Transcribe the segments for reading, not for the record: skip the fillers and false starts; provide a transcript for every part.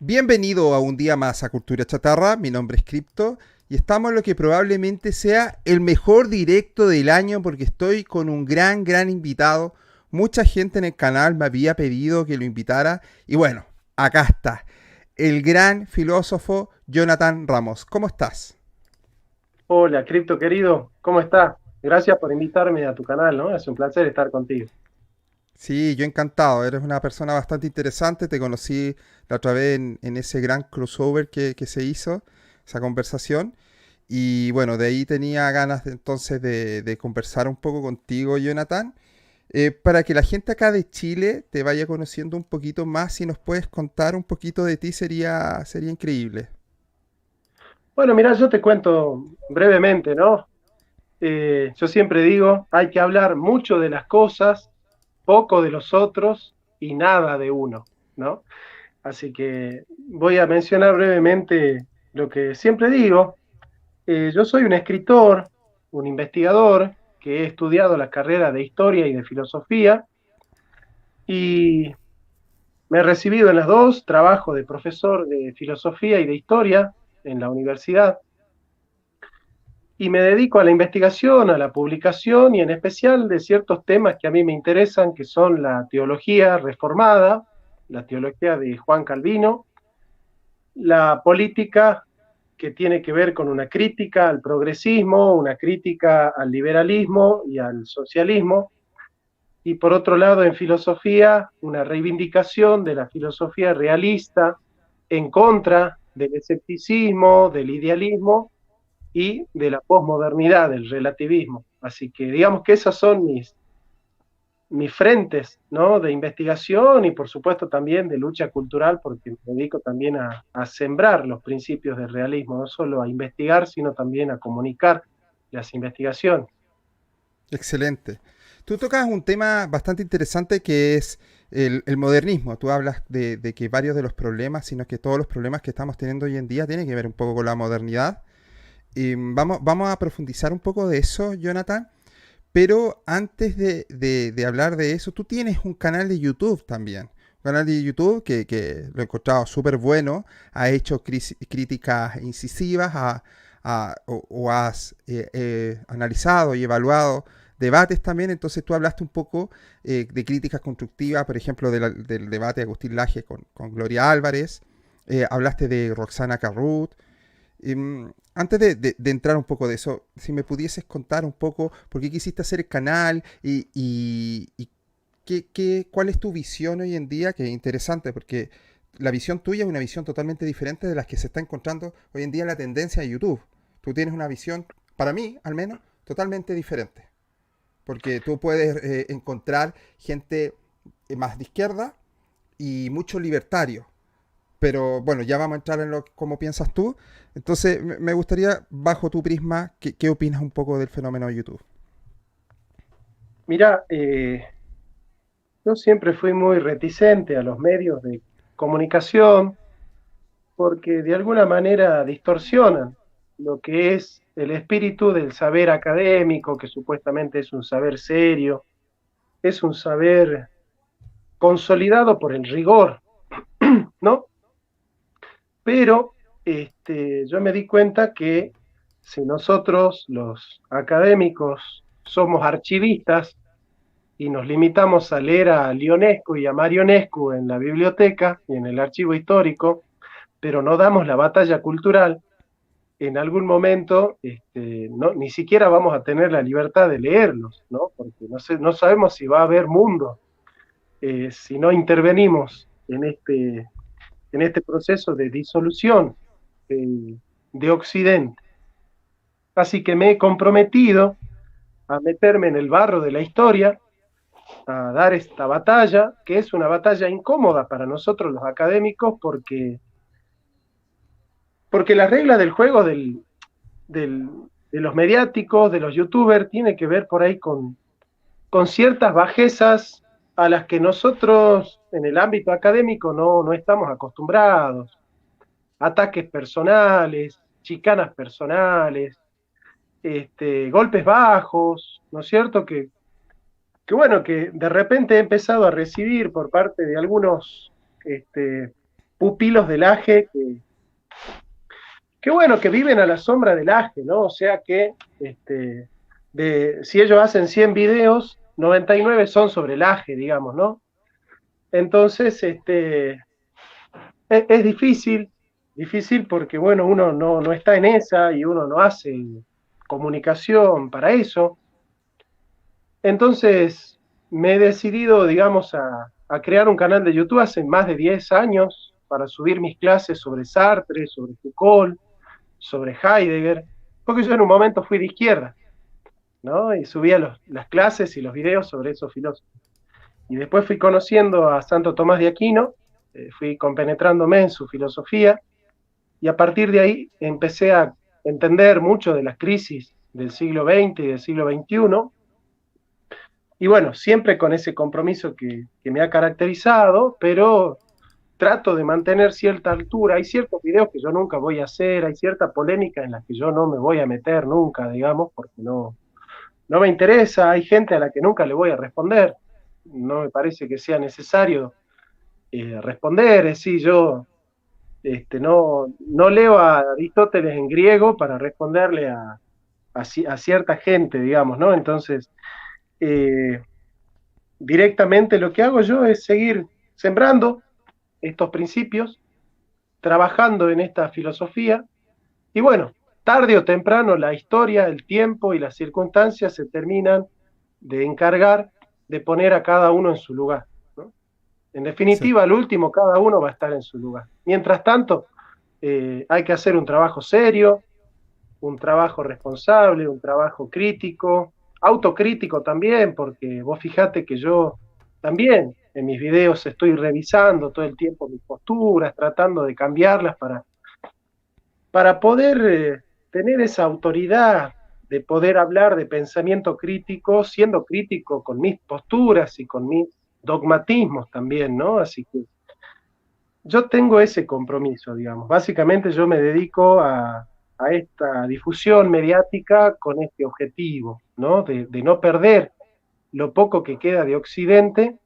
Bienvenido a un día más a Cultura Chatarra, mi nombre es Crypto y estamos en lo que probablemente sea el mejor directo del año porque estoy con un gran invitado. Mucha gente en el canal me había pedido que lo invitara y bueno, acá está, el gran filósofo Jonathan Ramos. ¿Cómo estás? Hola, Cripto querido, ¿cómo estás? Gracias por invitarme a tu canal, ¿no? Es un placer estar contigo. Sí, yo encantado, eres una persona bastante interesante, te conocí la otra vez en ese gran crossover que se hizo, esa conversación. Y bueno, de ahí tenía ganas entonces de conversar un poco contigo, Jonathan, para que la gente acá de Chile te vaya conociendo un poquito más. Si nos puedes contar un poquito de ti, sería increíble. Bueno, mira, yo te cuento brevemente, ¿no? Yo siempre digo, hay que hablar mucho de las cosas, poco de los otros y nada de uno, ¿no? Así que voy a mencionar brevemente lo que siempre digo. Yo soy un escritor, un investigador que he estudiado la carrera de historia y de filosofía y me he recibido en las dos, trabajo de profesor de filosofía y de historia en la universidad y me dedico a la investigación, a la publicación y en especial de ciertos temas que a mí me interesan, que son la teología reformada, la teología de Juan Calvino, la política que tiene que ver con una crítica al progresismo, una crítica al liberalismo y al socialismo, y por otro lado en filosofía, una reivindicación de la filosofía realista en contra del escepticismo, del idealismo y de la posmodernidad, del relativismo. Así que digamos que esas son mis frentes, ¿no? De investigación y por supuesto también de lucha cultural, porque me dedico también a sembrar los principios del realismo, no solo a investigar, sino también a comunicar las investigaciones. Excelente. Tú tocas un tema bastante interesante que es el modernismo. Tú hablas de que varios de los problemas, sino que todos los problemas que estamos teniendo hoy en día tienen que ver un poco con la modernidad. Y vamos a profundizar un poco de eso, Jonathan. Pero antes de hablar de eso, tú tienes un canal de YouTube también. Un canal de YouTube que lo he encontrado súper bueno. Ha hecho críticas incisivas o has analizado y evaluado debates también. Entonces tú hablaste un poco de críticas constructivas, por ejemplo, del debate de Agustín Laje con Gloria Álvarez. Hablaste de Roxana Carrut. Antes de entrar un poco de eso, si me pudieses contar un poco por qué quisiste hacer el canal y cuál es tu visión hoy en día, que es interesante porque la visión tuya es una visión totalmente diferente de las que se está encontrando hoy en día en la tendencia de YouTube. Tú tienes una visión, para mí al menos, totalmente diferente. Porque tú puedes encontrar gente más de izquierda y mucho libertario, pero bueno, ya vamos a entrar en lo cómo piensas tú. Entonces, me gustaría, bajo tu prisma, ¿qué opinas un poco del fenómeno de YouTube? Mira, yo siempre fui muy reticente a los medios de comunicación porque de alguna manera distorsionan lo que es el espíritu del saber académico, que supuestamente es un saber serio, es un saber consolidado por el rigor, ¿no? Pero yo me di cuenta que si nosotros, los académicos, somos archivistas y nos limitamos a leer a Ionescu y a Marionescu en la biblioteca y en el archivo histórico, pero no damos la batalla cultural, en algún momento no, ni siquiera vamos a tener la libertad de leerlos, ¿no? Porque no sabemos si va a haber mundo si no intervenimos en este proceso de disolución de Occidente. Así que me he comprometido a meterme en el barro de la historia, a dar esta batalla, que es una batalla incómoda para nosotros los académicos, porque la regla del juego del, de los mediáticos, de los youtubers, tiene que ver por ahí con ciertas bajezas a las que nosotros en el ámbito académico no estamos acostumbrados. Ataques personales, chicanas personales, golpes bajos, ¿no es cierto? Que bueno, que de repente he empezado a recibir por parte de algunos este, pupilos del Aje que bueno, que viven a la sombra del Aje, ¿no? O sea que si ellos hacen 100 videos, 99 son sobre el Aje, digamos, ¿no? Entonces, es difícil, difícil porque, bueno, uno no está en esa y uno no hace comunicación para eso. Entonces, me he decidido, digamos, a crear un canal de YouTube hace más de 10 años para subir mis clases sobre Sartre, sobre Foucault, sobre Heidegger, porque yo en un momento fui de izquierda, ¿no? Y subía las clases y los videos sobre esos filósofos. Y después fui conociendo a Santo Tomás de Aquino, fui compenetrándome en su filosofía, y a partir de ahí empecé a entender mucho de las crisis del siglo XX y del siglo XXI, y bueno, siempre con ese compromiso que me ha caracterizado, pero trato de mantener cierta altura. Hay ciertos videos que yo nunca voy a hacer, hay cierta polémica en la que yo no me voy a meter nunca, digamos, porque no me interesa, hay gente a la que nunca le voy a responder, no me parece que sea necesario responder, es decir, yo no leo a Aristóteles en griego para responderle a cierta gente, digamos, ¿no? Entonces, eh, directamente lo que hago yo es seguir sembrando estos principios, trabajando en esta filosofía, y bueno, tarde o temprano la historia, el tiempo y las circunstancias se terminan de encargar de poner a cada uno en su lugar, ¿no? En Sí. definitiva, al último, cada uno va a estar en su lugar. Mientras tanto, hay que hacer un trabajo serio, un trabajo responsable, un trabajo crítico, autocrítico también, porque vos fijate que yo también en mis videos estoy revisando todo el tiempo mis posturas, tratando de cambiarlas para poder tener esa autoridad de poder hablar de pensamiento crítico, siendo crítico con mis posturas y con mis dogmatismos también, ¿no? Así que yo tengo ese compromiso, digamos. Básicamente yo me dedico a esta difusión mediática con este objetivo, ¿no? De no perder lo poco que queda de Occidente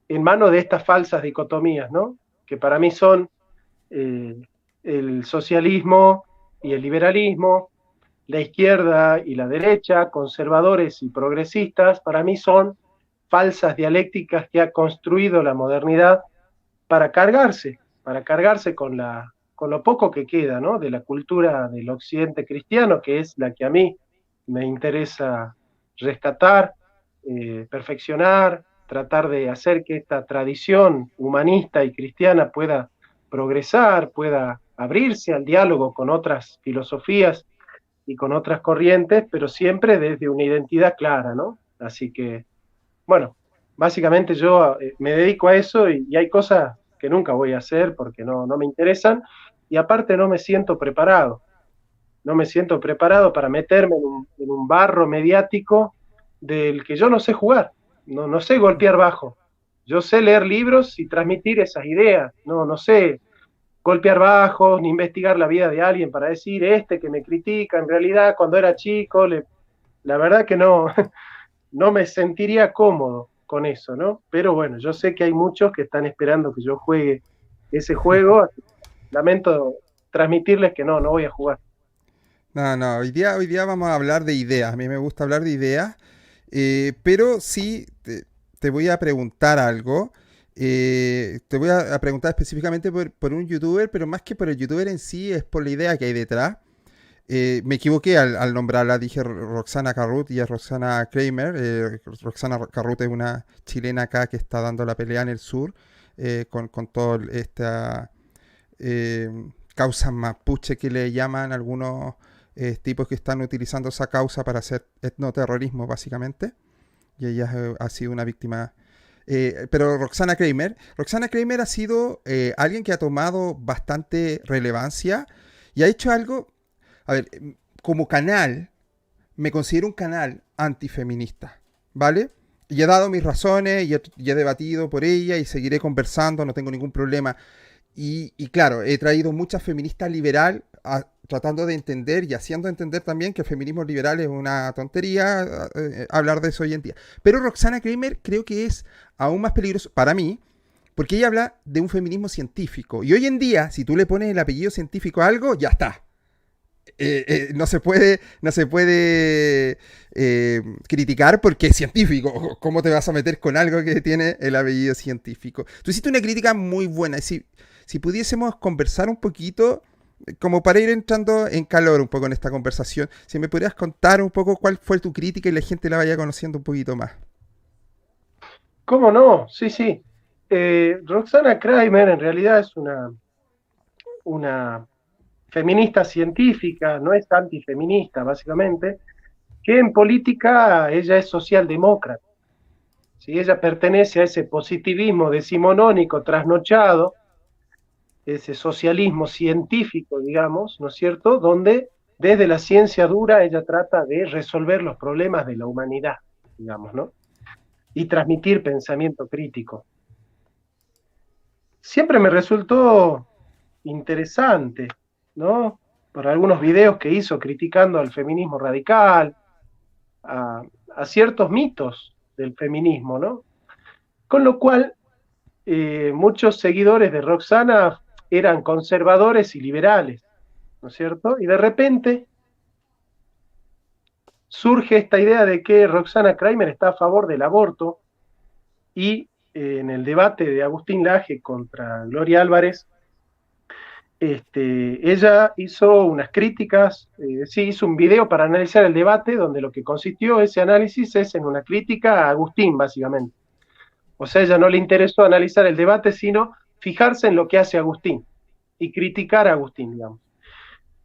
en manos de estas falsas dicotomías, ¿no? Que para mí son eh, el socialismo y el liberalismo, la izquierda y la derecha, conservadores y progresistas, para mí son falsas dialécticas que ha construido la modernidad para cargarse con lo poco que queda, ¿no? De la cultura del occidente cristiano, que es la que a mí me interesa rescatar, perfeccionar, tratar de hacer que esta tradición humanista y cristiana pueda progresar, pueda abrirse al diálogo con otras filosofías y con otras corrientes, pero siempre desde una identidad clara, ¿no? Así que, bueno, básicamente yo me dedico a eso y hay cosas que nunca voy a hacer porque no me interesan y aparte no me siento preparado, no me siento preparado para meterme en un barro mediático del que yo no sé jugar, no sé golpear bajo, yo sé leer libros y transmitir esas ideas, no sé golpear bajos, ni investigar la vida de alguien para decir este que me critica, en realidad cuando era chico, la verdad que no me sentiría cómodo con eso, ¿no? Pero bueno, yo sé que hay muchos que están esperando que yo juegue ese juego, así que lamento transmitirles que no voy a jugar. No, no, hoy día vamos a hablar de ideas. A mí me gusta hablar de ideas, pero sí te voy a preguntar algo. Te voy a preguntar específicamente por un youtuber, pero más que por el youtuber en sí, es por la idea que hay detrás. Me equivoqué al nombrarla, dije Roxana Carrut y es Roxana Kramer. Roxana Carrut es una chilena acá que está dando la pelea en el sur con toda esta eh, causa mapuche que le llaman algunos tipos que están utilizando esa causa para hacer etnoterrorismo básicamente. Y ella ha sido una víctima. Pero Roxana Kramer ha sido alguien que ha tomado bastante relevancia y ha hecho algo. A ver, como canal, me considero un canal antifeminista, ¿vale? Y he dado mis razones y he debatido por ella y seguiré conversando, no tengo ningún problema. Y claro, he traído mucha feminista liberal tratando de entender y haciendo entender también que el feminismo liberal es una tontería hablar de eso hoy en día. Pero Roxana Kramer creo que es aún más peligroso para mí, Porque ella habla de un feminismo científico. Y hoy en día, si tú le pones el apellido científico a algo, ya está. No se puede criticar porque es científico. ¿Cómo te vas a meter con algo que tiene el apellido científico? Tú hiciste una crítica muy buena. Si pudiésemos conversar un poquito, como para ir entrando en calor un poco en esta conversación, si me podrías contar un poco cuál fue tu crítica y la gente la vaya conociendo un poquito más. ¿Cómo no? Sí, sí. Roxana Kramer en realidad es una feminista científica, no es antifeminista, básicamente, que en política ella es socialdemócrata. ¿Sí? Ella pertenece a ese positivismo decimonónico trasnochado, ese socialismo científico, digamos, ¿no es cierto?, donde desde la ciencia dura ella trata de resolver los problemas de la humanidad, digamos, ¿no? Y transmitir pensamiento crítico. Siempre me resultó interesante, ¿no? Por algunos videos que hizo criticando al feminismo radical, a ciertos mitos del feminismo, ¿no? Con lo cual, muchos seguidores de Roxana eran conservadores y liberales, ¿no es cierto? Y de repente surge esta idea de que Roxana Kramer está a favor del aborto y en el debate de Agustín Laje contra Gloria Álvarez, ella hizo unas críticas, sí, hizo un video para analizar el debate donde lo que consistió ese análisis es en una crítica a Agustín, básicamente. O sea, a ella no le interesó analizar el debate, sino fijarse en lo que hace Agustín y criticar a Agustín, digamos.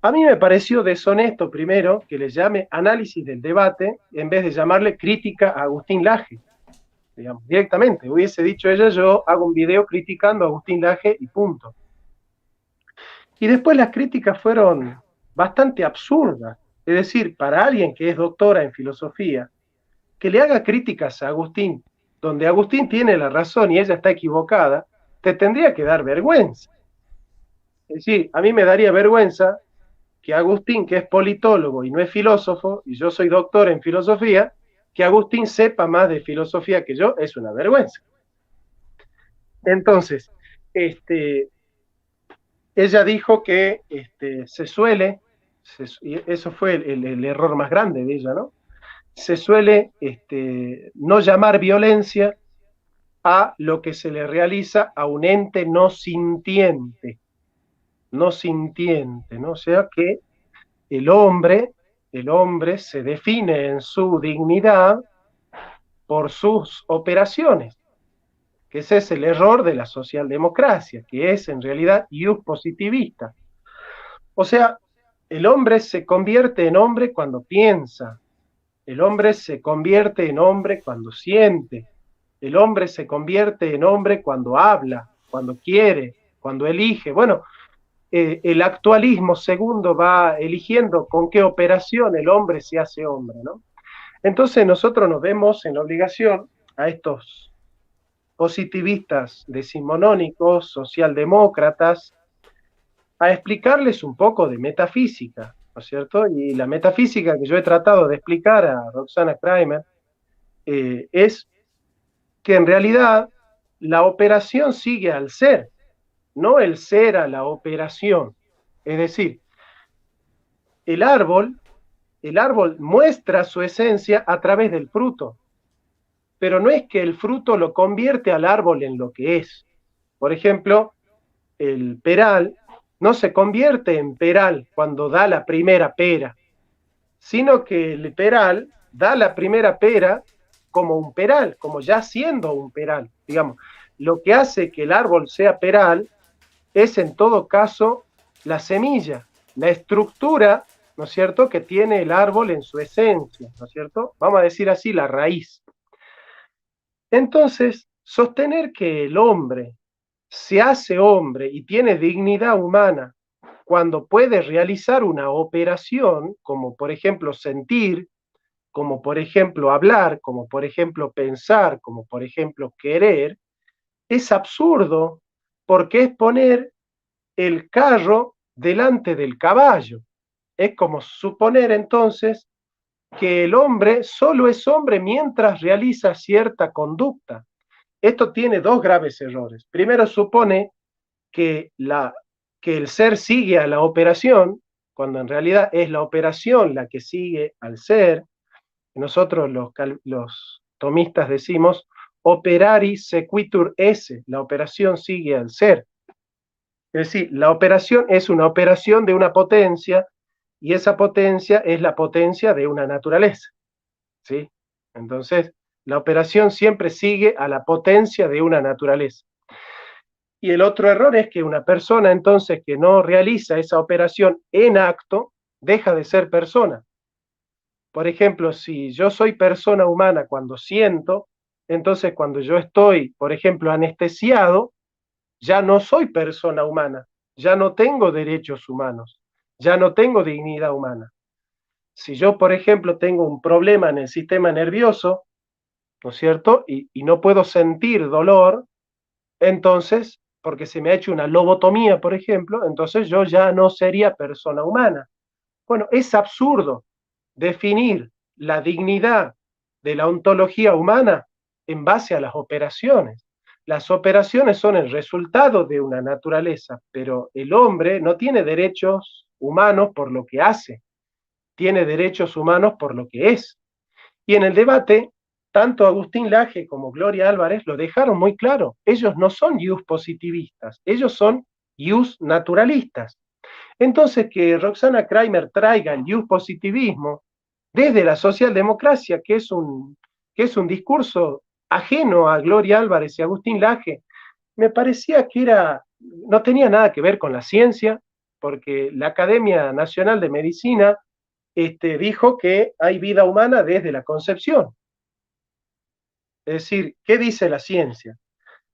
A mí me pareció deshonesto, primero, que le llame análisis del debate en vez de llamarle crítica a Agustín Laje, digamos, directamente. Hubiese dicho ella, yo hago un video criticando a Agustín Laje y punto. Y después las críticas fueron bastante absurdas. Es decir, para alguien que es doctora en filosofía, que le haga críticas a Agustín, donde Agustín tiene la razón y ella está equivocada, te tendría que dar vergüenza. Es decir, a mí me daría vergüenza que Agustín, que es politólogo y no es filósofo, y yo soy doctor en filosofía, que Agustín sepa más de filosofía que yo, es una vergüenza. Entonces, ella dijo que y eso fue el error más grande de ella, ¿no? Se suele no llamar violencia a lo que se le realiza a un ente no sintiente, no sintiente, ¿no? O sea que el hombre, el hombre se define en su dignidad por sus operaciones, que ese es el error de la socialdemocracia, que es en realidad ius positivista. O sea, el hombre se convierte en hombre cuando piensa, el hombre se convierte en hombre cuando siente, el hombre se convierte en hombre cuando habla, cuando quiere, cuando elige. Bueno, el actualismo segundo va eligiendo con qué operación el hombre se hace hombre, ¿no? Entonces nosotros nos vemos en la obligación a estos positivistas decimonónicos, socialdemócratas, a explicarles un poco de metafísica, ¿no es cierto? Y la metafísica que yo he tratado de explicar a Roxana Kramer es que en realidad la operación sigue al ser, no el ser a la operación. Es decir, el árbol, el árbol muestra su esencia a través del fruto, pero no es que el fruto lo convierte al árbol en lo que es. Por ejemplo, el peral no se convierte en peral cuando da la primera pera, sino que el peral da la primera pera como un peral, como ya siendo un peral, digamos. Lo que hace que el árbol sea peral es en todo caso la semilla, la estructura, ¿no es cierto?, que tiene el árbol en su esencia, ¿no es cierto? Vamos a decir así, la raíz. Entonces, sostener que el hombre se hace hombre y tiene dignidad humana cuando puede realizar una operación, como por ejemplo sentir, como por ejemplo hablar, como por ejemplo pensar, como por ejemplo querer, es absurdo porque es poner el carro delante del caballo. Es como suponer entonces que el hombre solo es hombre mientras realiza cierta conducta. esto tiene dos graves errores. Primero, supone que, que el ser sigue a la operación, cuando en realidad es la operación la que sigue al ser. Nosotros los tomistas decimos operari sequitur esse, la operación sigue al ser. Es decir, la operación es una operación de una potencia y esa potencia es la potencia de una naturaleza. ¿Sí? Entonces, la operación siempre sigue a la potencia de una naturaleza. Y el otro error es que una persona entonces que no realiza esa operación en acto, deja de ser persona. Por ejemplo, si yo soy persona humana cuando siento, entonces cuando yo estoy, por ejemplo, anestesiado, ya no soy persona humana, ya no tengo derechos humanos, ya no tengo dignidad humana. Si yo, por ejemplo, tengo un problema en el sistema nervioso, ¿no es cierto? Y no puedo sentir dolor, entonces, porque se me ha hecho una lobotomía, por ejemplo, entonces yo ya no sería persona humana. Bueno, es absurdo definir la dignidad de la ontología humana en base a las operaciones. Las operaciones son el resultado de una naturaleza, pero el hombre no tiene derechos humanos por lo que hace, tiene derechos humanos por lo que es. Y en el debate, tanto Agustín Laje como Gloria Álvarez lo dejaron muy claro. Ellos no son ius positivistas, ellos son ius naturalistas. Entonces, que Roxana Kramer traiga el ius positivismo desde la socialdemocracia, que es un discurso ajeno a Gloria Álvarez y Agustín Laje, me parecía que no tenía nada que ver con la ciencia, porque la Academia Nacional de Medicina dijo que hay vida humana desde la concepción. Es decir, ¿qué dice la ciencia?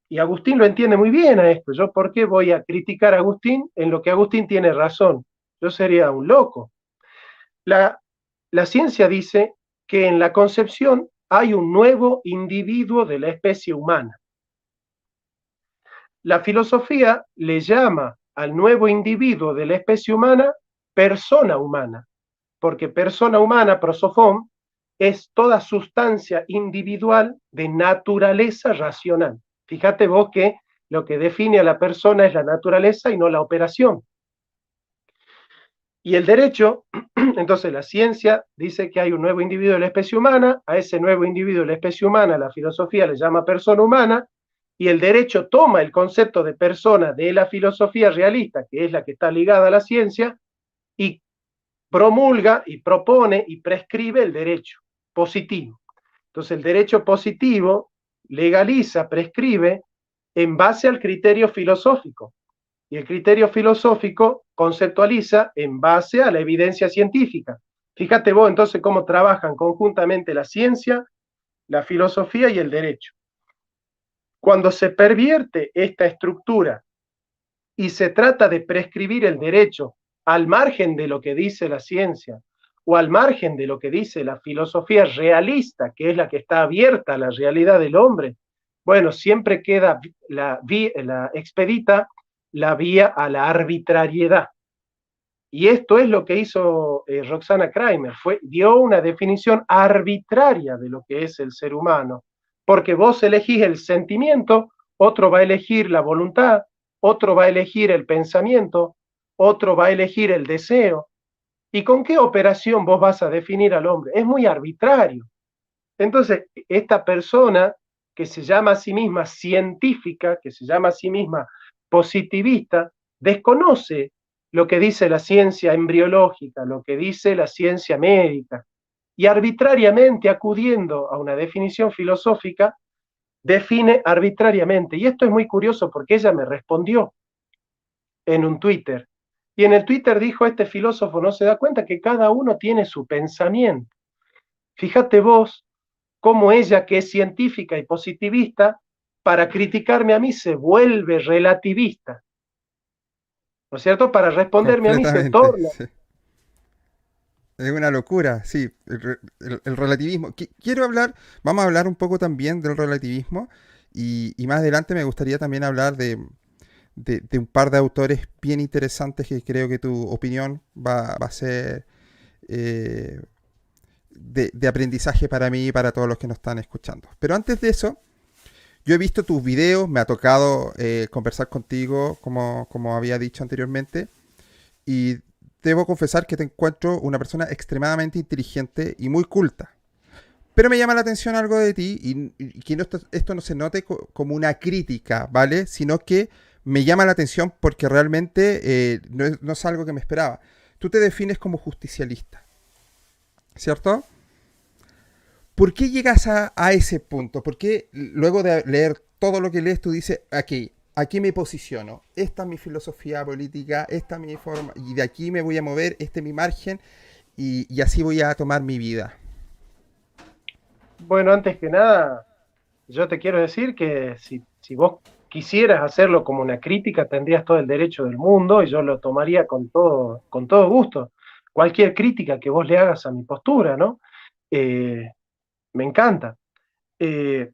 Y Agustín lo entiende muy bien a esto. ¿Yo por qué voy a criticar a Agustín en lo que Agustín tiene razón? Yo sería un loco. La ciencia dice que en la concepción hay un nuevo individuo de la especie humana. La filosofía le llama al nuevo individuo de la especie humana persona humana, porque persona humana, prosofón, es toda sustancia individual de naturaleza racional. Fíjate vos que lo que define a la persona es la naturaleza y no la operación. Y el derecho, entonces la ciencia dice que hay un nuevo individuo de la especie humana, a ese nuevo individuo de la especie humana la filosofía le llama persona humana, y el derecho toma el concepto de persona de la filosofía realista, que es la que está ligada a la ciencia, y promulga y propone y prescribe el derecho positivo. Entonces el derecho positivo legaliza, prescribe en base al criterio filosófico. Y el criterio filosófico conceptualiza en base a la evidencia científica. Fíjate vos entonces cómo trabajan conjuntamente la ciencia, la filosofía y el derecho. Cuando se pervierte esta estructura y se trata de prescribir el derecho al margen de lo que dice la ciencia o al margen de lo que dice la filosofía realista, que es la que está abierta a la realidad del hombre, bueno, siempre queda la expedita la vía a la arbitrariedad. Y esto es lo que hizo Roxana Kramer, dio una definición arbitraria de lo que es el ser humano, porque vos elegís el sentimiento, otro va a elegir la voluntad, otro va a elegir el pensamiento, otro va a elegir el deseo. ¿Y con qué operación vos vas a definir al hombre? Es muy arbitrario. Entonces, esta persona que se llama a sí misma científica, que se llama a sí misma positivista, desconoce lo que dice la ciencia embriológica, lo que dice la ciencia médica, y arbitrariamente acudiendo a una definición filosófica, define arbitrariamente. Y esto es muy curioso porque ella me respondió en un Twitter. Y en el Twitter dijo, este filósofo no se da cuenta que cada uno tiene su pensamiento. Fíjate vos cómo ella, que es científica y positivista, para criticarme a mí se vuelve relativista. ¿No es cierto? Para responderme a mí se Completamente, torna. sí. Es una locura, sí, el relativismo. Quiero hablar, vamos a hablar un poco también del relativismo y más adelante me gustaría también hablar de un par de autores bien interesantes que creo que tu opinión va a ser eh, de aprendizaje para mí y para todos los que nos están escuchando. Pero antes de eso, Yo he visto tus videos, me ha tocado conversar contigo, como había dicho anteriormente, y debo confesar que te encuentro una persona extremadamente inteligente y muy culta. Pero me llama la atención algo de ti y que esto no se note como una crítica, ¿vale? Sino que me llama la atención porque realmente no es algo que me esperaba. Tú te defines como justicialista, ¿cierto? ¿Por qué llegas a ese punto? ¿Por qué luego de leer todo lo que lees tú dices, aquí me posiciono, esta es mi filosofía política, esta es mi forma, y de aquí me voy a mover, este es mi margen, y así voy a tomar mi vida? Bueno, antes que nada, yo te quiero decir que si vos quisieras hacerlo como una crítica, tendrías todo el derecho del mundo y yo lo tomaría con todo gusto. Cualquier crítica que vos le hagas a mi postura, ¿no? Eh, Me encanta. Eh,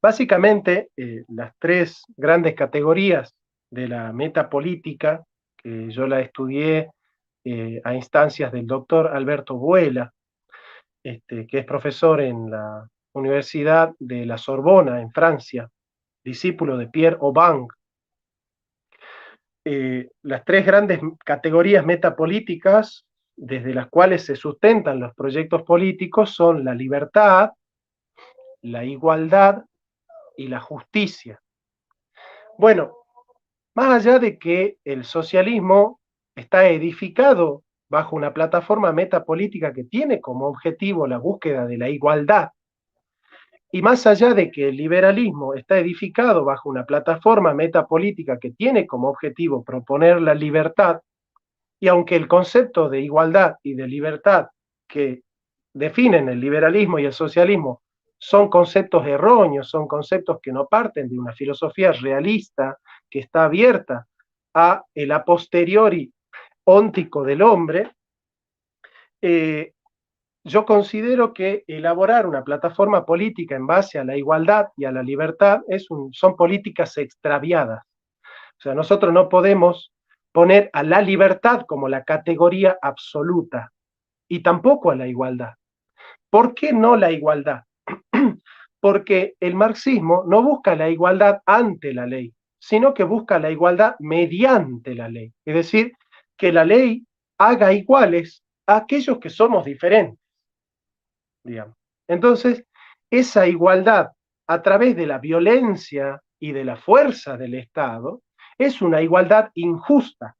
Básicamente, las tres grandes categorías de la metapolítica, que yo la estudié a instancias del doctor Alberto Buela, que es profesor en la Universidad de la Sorbona, en Francia, discípulo de Pierre Aubin. Las tres grandes categorías metapolíticas desde las cuales se sustentan los proyectos políticos son la libertad, la igualdad y la justicia. Bueno, más allá de que el socialismo está edificado bajo una plataforma metapolítica que tiene como objetivo la búsqueda de la igualdad, y más allá de que el liberalismo está edificado bajo una plataforma metapolítica que tiene como objetivo proponer la libertad, y aunque el concepto de igualdad y de libertad que definen el liberalismo y el socialismo son conceptos erróneos, son conceptos que no parten de una filosofía realista que está abierta a el a posteriori óntico del hombre, eh, yo considero que elaborar una plataforma política en base a la igualdad y a la libertad son políticas extraviadas. O sea, nosotros no podemos poner a la libertad como la categoría absoluta y tampoco a la igualdad. ¿Por qué no la igualdad? Porque el marxismo no busca la igualdad ante la ley, sino que busca la igualdad mediante la ley. Es decir, que la ley haga iguales a aquellos que somos diferentes, digamos. Entonces, esa igualdad a través de la violencia y de la fuerza del Estado es una igualdad injusta.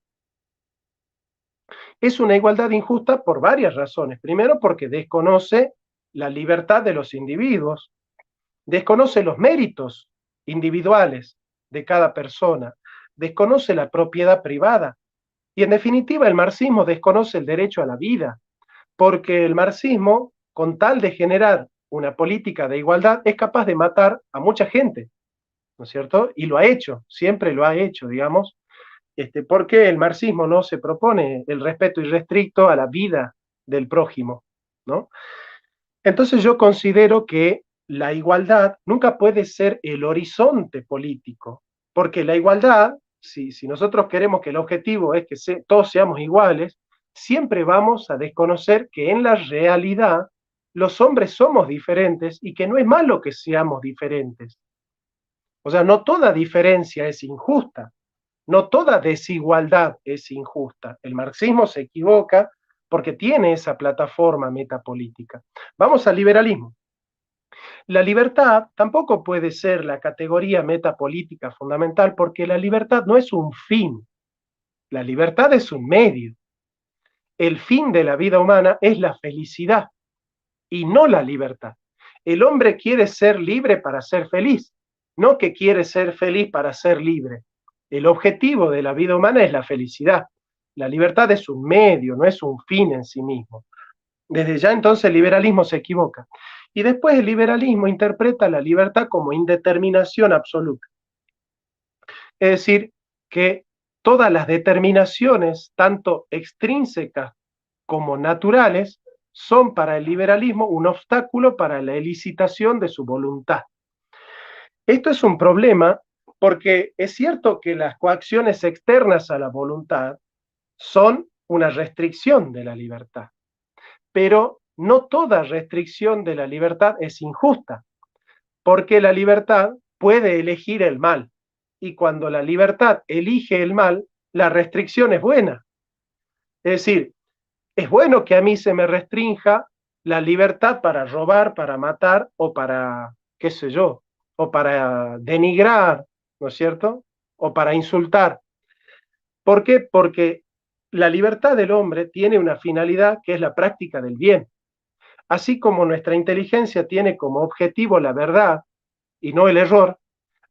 Es una igualdad injusta por varias razones. Primero, porque desconoce la libertad de los individuos, desconoce los méritos individuales de cada persona, desconoce la propiedad privada y en definitiva el marxismo desconoce el derecho a la vida, porque el marxismo, con tal de generar una política de igualdad, es capaz de matar a mucha gente, ¿no es cierto? Y lo ha hecho, siempre lo ha hecho, digamos, porque el marxismo no se propone el respeto irrestricto a la vida del prójimo, ¿no? Entonces yo considero que la igualdad nunca puede ser el horizonte político, porque la igualdad, si nosotros queremos que el objetivo es que todos seamos iguales, siempre vamos a desconocer que en la realidad los hombres somos diferentes y que no es malo que seamos diferentes. O sea, no toda diferencia es injusta, no toda desigualdad es injusta. El marxismo se equivoca porque tiene esa plataforma metapolítica. Vamos al liberalismo. La libertad tampoco puede ser la categoría metapolítica fundamental porque la libertad no es un fin, la libertad es un medio. El fin de la vida humana es la felicidad y no la libertad. El hombre quiere ser libre para ser feliz, no que quiere ser feliz para ser libre. El objetivo de la vida humana es la felicidad. La libertad es un medio, no es un fin en sí mismo. Desde ya entonces el liberalismo se equivoca. Y después el liberalismo interpreta la libertad como indeterminación absoluta. Es decir, que todas las determinaciones, tanto extrínsecas como naturales, son para el liberalismo un obstáculo para la elicitación de su voluntad. Esto es un problema porque es cierto que las coacciones externas a la voluntad son una restricción de la libertad, pero no toda restricción de la libertad es injusta, porque la libertad puede elegir el mal. Y cuando la libertad elige el mal, la restricción es buena. Es decir, es bueno que a mí se me restrinja la libertad para robar, para matar o para, qué sé yo, o para denigrar, ¿no es cierto? O para insultar. ¿Por qué? Porque la libertad del hombre tiene una finalidad que es la práctica del bien. Así como nuestra inteligencia tiene como objetivo la verdad y no el error,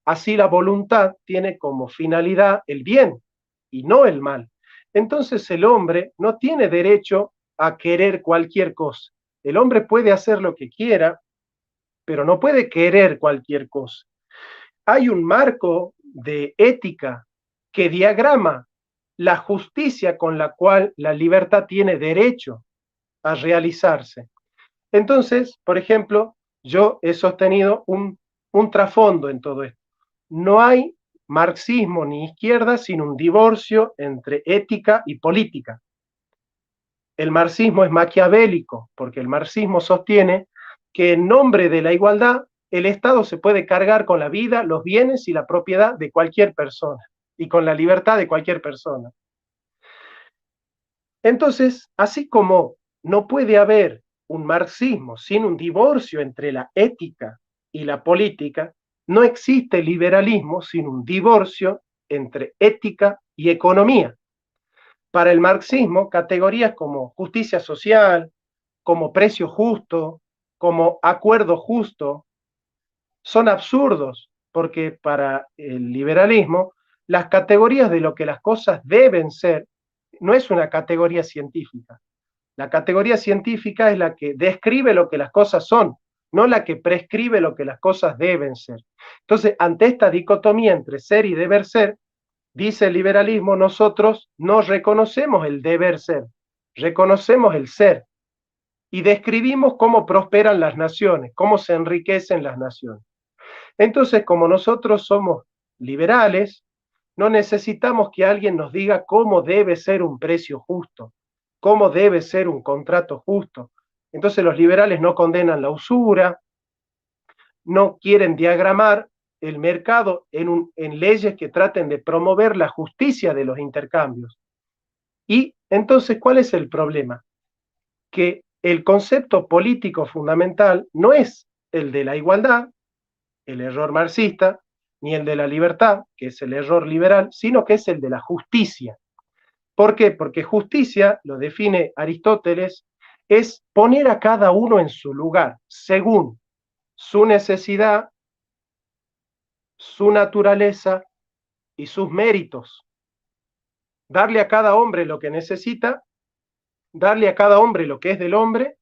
así la voluntad tiene como finalidad el bien y no el mal. Entonces el hombre no tiene derecho a querer cualquier cosa. El hombre puede hacer lo que quiera, pero no puede querer cualquier cosa. Hay un marco de ética que diagrama la justicia con la cual la libertad tiene derecho a realizarse. Entonces, por ejemplo, yo he sostenido un trasfondo en todo esto. No hay marxismo ni izquierda sin un divorcio entre ética y política. El marxismo es maquiavélico, porque el marxismo sostiene que en nombre de la igualdad el Estado se puede cargar con la vida, los bienes y la propiedad de cualquier persona, y con la libertad de cualquier persona. Entonces, así como no puede haber un marxismo sin un divorcio entre la ética y la política, no existe liberalismo sin un divorcio entre ética y economía. Para el marxismo, categorías como justicia social, como precio justo, como acuerdo justo, son absurdos, porque para el liberalismo las categorías de lo que las cosas deben ser no es una categoría científica. La categoría científica es la que describe lo que las cosas son, no la que prescribe lo que las cosas deben ser. Entonces, ante esta dicotomía entre ser y deber ser, dice el liberalismo, nosotros no reconocemos el deber ser, reconocemos el ser y describimos cómo prosperan las naciones, cómo se enriquecen las naciones. Entonces, como nosotros somos liberales, no necesitamos que alguien nos diga cómo debe ser un precio justo, cómo debe ser un contrato justo. Entonces los liberales no condenan la usura, no quieren diagramar el mercado en leyes que traten de promover la justicia de los intercambios. Y entonces, ¿cuál es el problema? Que el concepto político fundamental no es el de la igualdad, el error marxista, ni el de la libertad, que es el error liberal, sino que es el de la justicia. ¿Por qué? Porque justicia, lo define Aristóteles, es poner a cada uno en su lugar, según su necesidad, su naturaleza y sus méritos. Darle a cada hombre lo que necesita, darle a cada hombre lo que es del hombre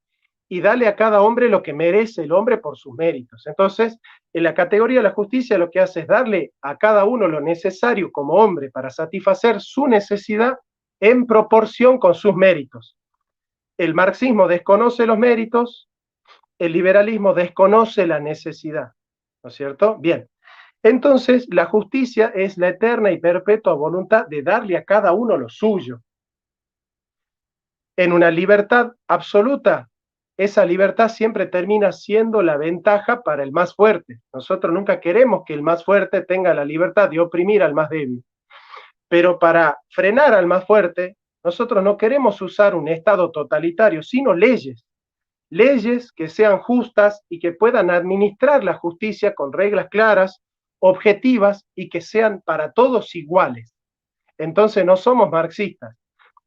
y darle a cada hombre lo que merece el hombre por sus méritos. Entonces, en la categoría de la justicia lo que hace es darle a cada uno lo necesario como hombre para satisfacer su necesidad en proporción con sus méritos. El marxismo desconoce los méritos, el liberalismo desconoce la necesidad, ¿no es cierto? Bien, entonces la justicia es la eterna y perpetua voluntad de darle a cada uno lo suyo. En una libertad absoluta, esa libertad siempre termina siendo la ventaja para el más fuerte. Nosotros nunca queremos que el más fuerte tenga la libertad de oprimir al más débil. Pero para frenar al más fuerte, nosotros no queremos usar un Estado totalitario, sino leyes. Leyes que sean justas y que puedan administrar la justicia con reglas claras, objetivas y que sean para todos iguales. Entonces no somos marxistas,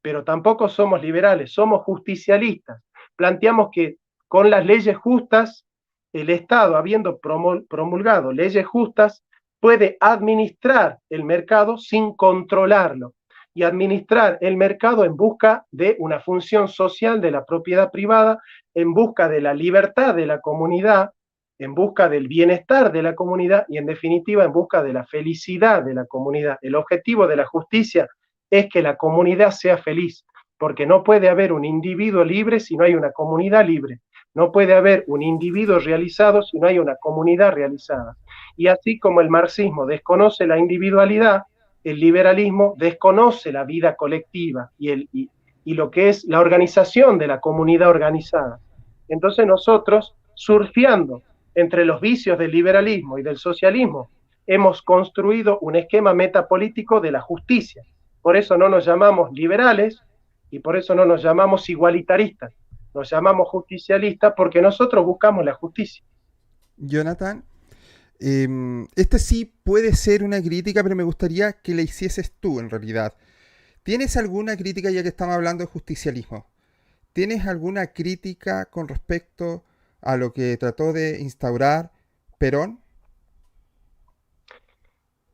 pero tampoco somos liberales, somos justicialistas. Planteamos que con las leyes justas, el Estado, habiendo promulgado leyes justas, puede administrar el mercado sin controlarlo y administrar el mercado en busca de una función social de la propiedad privada, en busca de la libertad de la comunidad, en busca del bienestar de la comunidad y en definitiva en busca de la felicidad de la comunidad. El objetivo de la justicia es que la comunidad sea feliz, porque no puede haber un individuo libre si no hay una comunidad libre. No puede haber un individuo realizado si no hay una comunidad realizada. Y así como el marxismo desconoce la individualidad, el liberalismo desconoce la vida colectiva y lo que es la organización de la comunidad organizada. Entonces nosotros, surfeando entre los vicios del liberalismo y del socialismo, hemos construido un esquema metapolítico de la justicia. Por eso no nos llamamos liberales y por eso no nos llamamos igualitaristas. Nos llamamos justicialistas porque nosotros buscamos la justicia. Jonathan, este sí puede ser una crítica, pero me gustaría que la hicieses tú en realidad. ¿Tienes alguna crítica, ya que estamos hablando de justicialismo? ¿Tienes alguna crítica con respecto a lo que trató de instaurar Perón?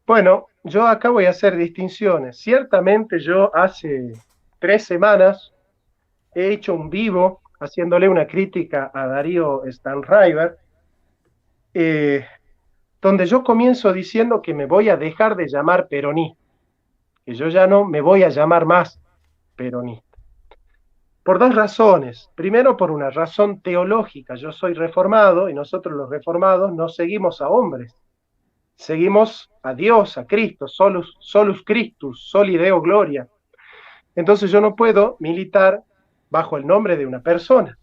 Bueno, yo acá voy a hacer distinciones. Ciertamente yo hace 3 semanas he hecho un vivo haciéndole una crítica a Darío Stanraiver, eh, donde yo comienzo diciendo que me voy a dejar de llamar peronista, que yo ya no me voy a llamar más peronista. Por 2 razones. Primero, por una razón teológica. Yo soy reformado y nosotros los reformados no seguimos a hombres. Seguimos a Dios, a Cristo, solus Christus, soli Deo gloria. Entonces yo no puedo militar bajo el nombre de una persona.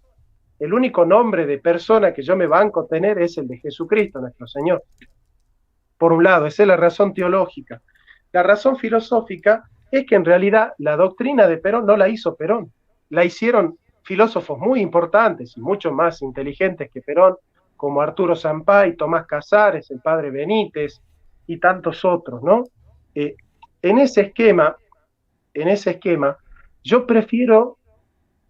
El único nombre de persona que yo me banco tener es el de Jesucristo, nuestro Señor. Por un lado, esa es la razón teológica. La razón filosófica es que en realidad la doctrina de Perón no la hizo Perón, la hicieron filósofos muy importantes y mucho más inteligentes que Perón, como Arturo Sampay, Tomás Casares, el padre Benítez y tantos otros, ¿no? En ese esquema, yo prefiero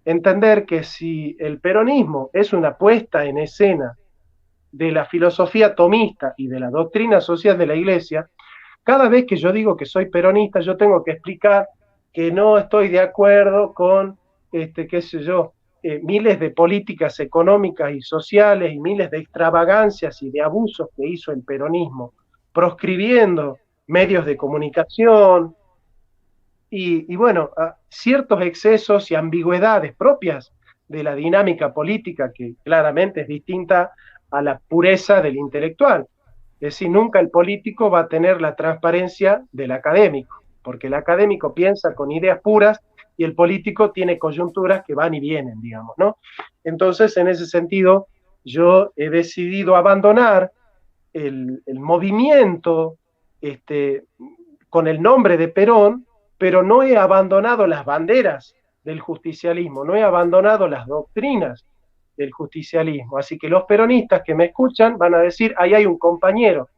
entender que si el peronismo es una puesta en escena de la filosofía tomista y de la doctrina social de la Iglesia, cada vez que yo digo que soy peronista, yo tengo que explicar que no estoy de acuerdo con, qué sé yo, miles de políticas económicas y sociales y miles de extravagancias y de abusos que hizo el peronismo, proscribiendo medios de comunicación y bueno, ciertos excesos y ambigüedades propias de la dinámica política que claramente es distinta a la pureza del intelectual. Es decir, nunca el político va a tener la transparencia del académico, porque el académico piensa con ideas puras y el político tiene coyunturas que van y vienen, digamos, ¿no? Entonces, en ese sentido, yo he decidido abandonar el movimiento con el nombre de Perón, pero no he abandonado las banderas del justicialismo, no he abandonado las doctrinas del justicialismo. Así que los peronistas que me escuchan van a decir, ahí hay un compañero.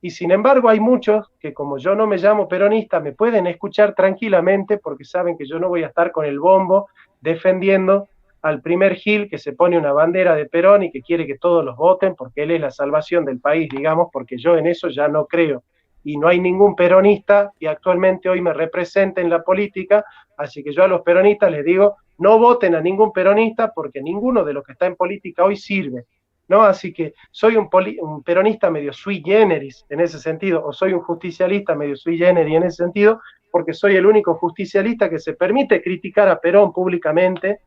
Y sin embargo hay muchos que como yo no me llamo peronista, me pueden escuchar tranquilamente porque saben que yo no voy a estar con el bombo defendiendo al primer Gil que se pone una bandera de Perón y que quiere que todos los voten porque él es la salvación del país, digamos, porque yo en eso ya no creo. Y no hay ningún peronista que actualmente hoy me represente en la política, así que yo a los peronistas les digo, no voten a ningún peronista porque ninguno de los que está en política hoy sirve, ¿no? Así que soy un peronista medio sui generis en ese sentido, o soy un justicialista medio sui generis en ese sentido, porque soy el único justicialista que se permite criticar a Perón públicamente,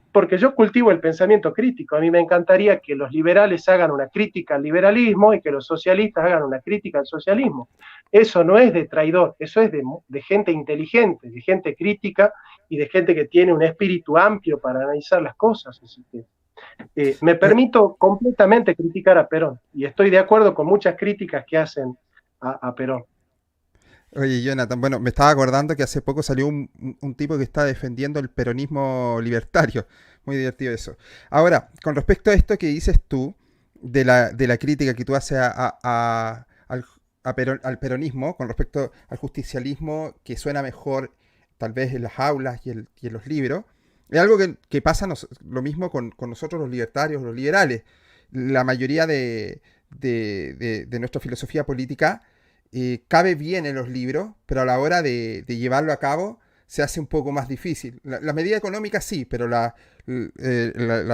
porque yo cultivo el pensamiento crítico. A mí me encantaría que los liberales hagan una crítica al liberalismo y que los socialistas hagan una crítica al socialismo. Eso no es de traidor, eso es de gente inteligente, de gente crítica y de gente que tiene un espíritu amplio para analizar las cosas. Así que me permito completamente criticar a Perón y estoy de acuerdo con muchas críticas que hacen a Perón. Oye, Jonathan, bueno, me estaba acordando que hace poco salió un tipo que está defendiendo el peronismo libertario. Muy divertido eso. Ahora, con respecto a esto que dices tú, de la crítica que tú haces al peronismo, con respecto al justicialismo, que suena mejor tal vez en las aulas y en los libros, es algo que pasa lo mismo con nosotros los libertarios, los liberales. La mayoría de nuestra filosofía política cabe bien en los libros, pero a la hora de llevarlo a cabo se hace un poco más difícil. La medida económica sí, pero la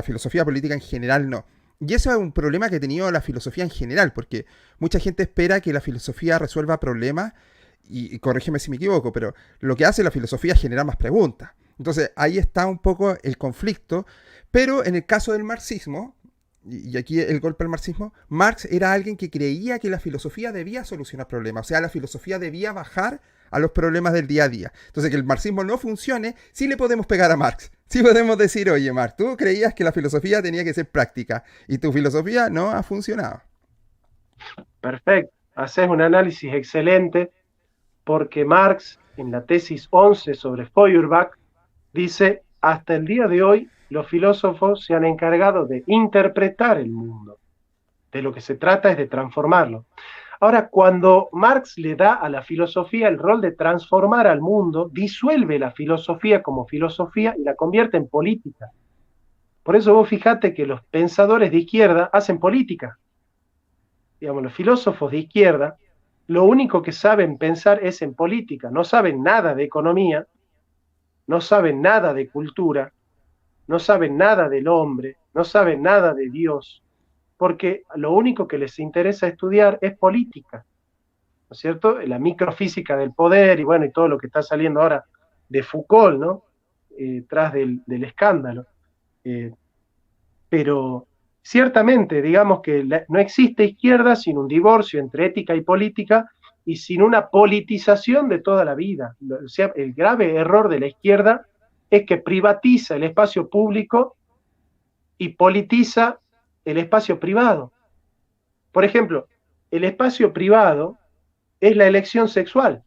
filosofía política en general no. Y eso es un problema que ha tenido la filosofía en general, porque mucha gente espera que la filosofía resuelva problemas, y corrígeme si me equivoco, pero lo que hace la filosofía es generar más preguntas. Entonces ahí está un poco el conflicto, pero en el caso del marxismo, y aquí el golpe al marxismo, Marx era alguien que creía que la filosofía debía solucionar problemas, o sea, la filosofía debía bajar a los problemas del día a día. Entonces, que el marxismo no funcione, sí le podemos pegar a Marx, Sí podemos decir, oye, Mark, tú creías que la filosofía tenía que ser práctica y tu filosofía no ha funcionado. Perfecto, haces un análisis excelente porque Marx, en la tesis 11 sobre Feuerbach, dice, hasta el día de hoy los filósofos se han encargado de interpretar el mundo. De lo que se trata es de transformarlo. Ahora, cuando Marx le da a la filosofía el rol de transformar al mundo, disuelve la filosofía como filosofía y la convierte en política. Por eso vos fijate que los pensadores de izquierda hacen política. Digamos, los filósofos de izquierda, lo único que saben pensar es en política. No saben nada de economía, no saben nada de cultura, no saben nada del hombre, no saben nada de Dios, porque lo único que les interesa estudiar es política, ¿no es cierto? La microfísica del poder y bueno, y todo lo que está saliendo ahora de Foucault, ¿no? Tras del escándalo. Pero ciertamente, digamos que no existe izquierda sin un divorcio entre ética y política y sin una politización de toda la vida. O sea, el grave error de la izquierda es que privatiza el espacio público y politiza el espacio privado. Por ejemplo, el espacio privado es la elección sexual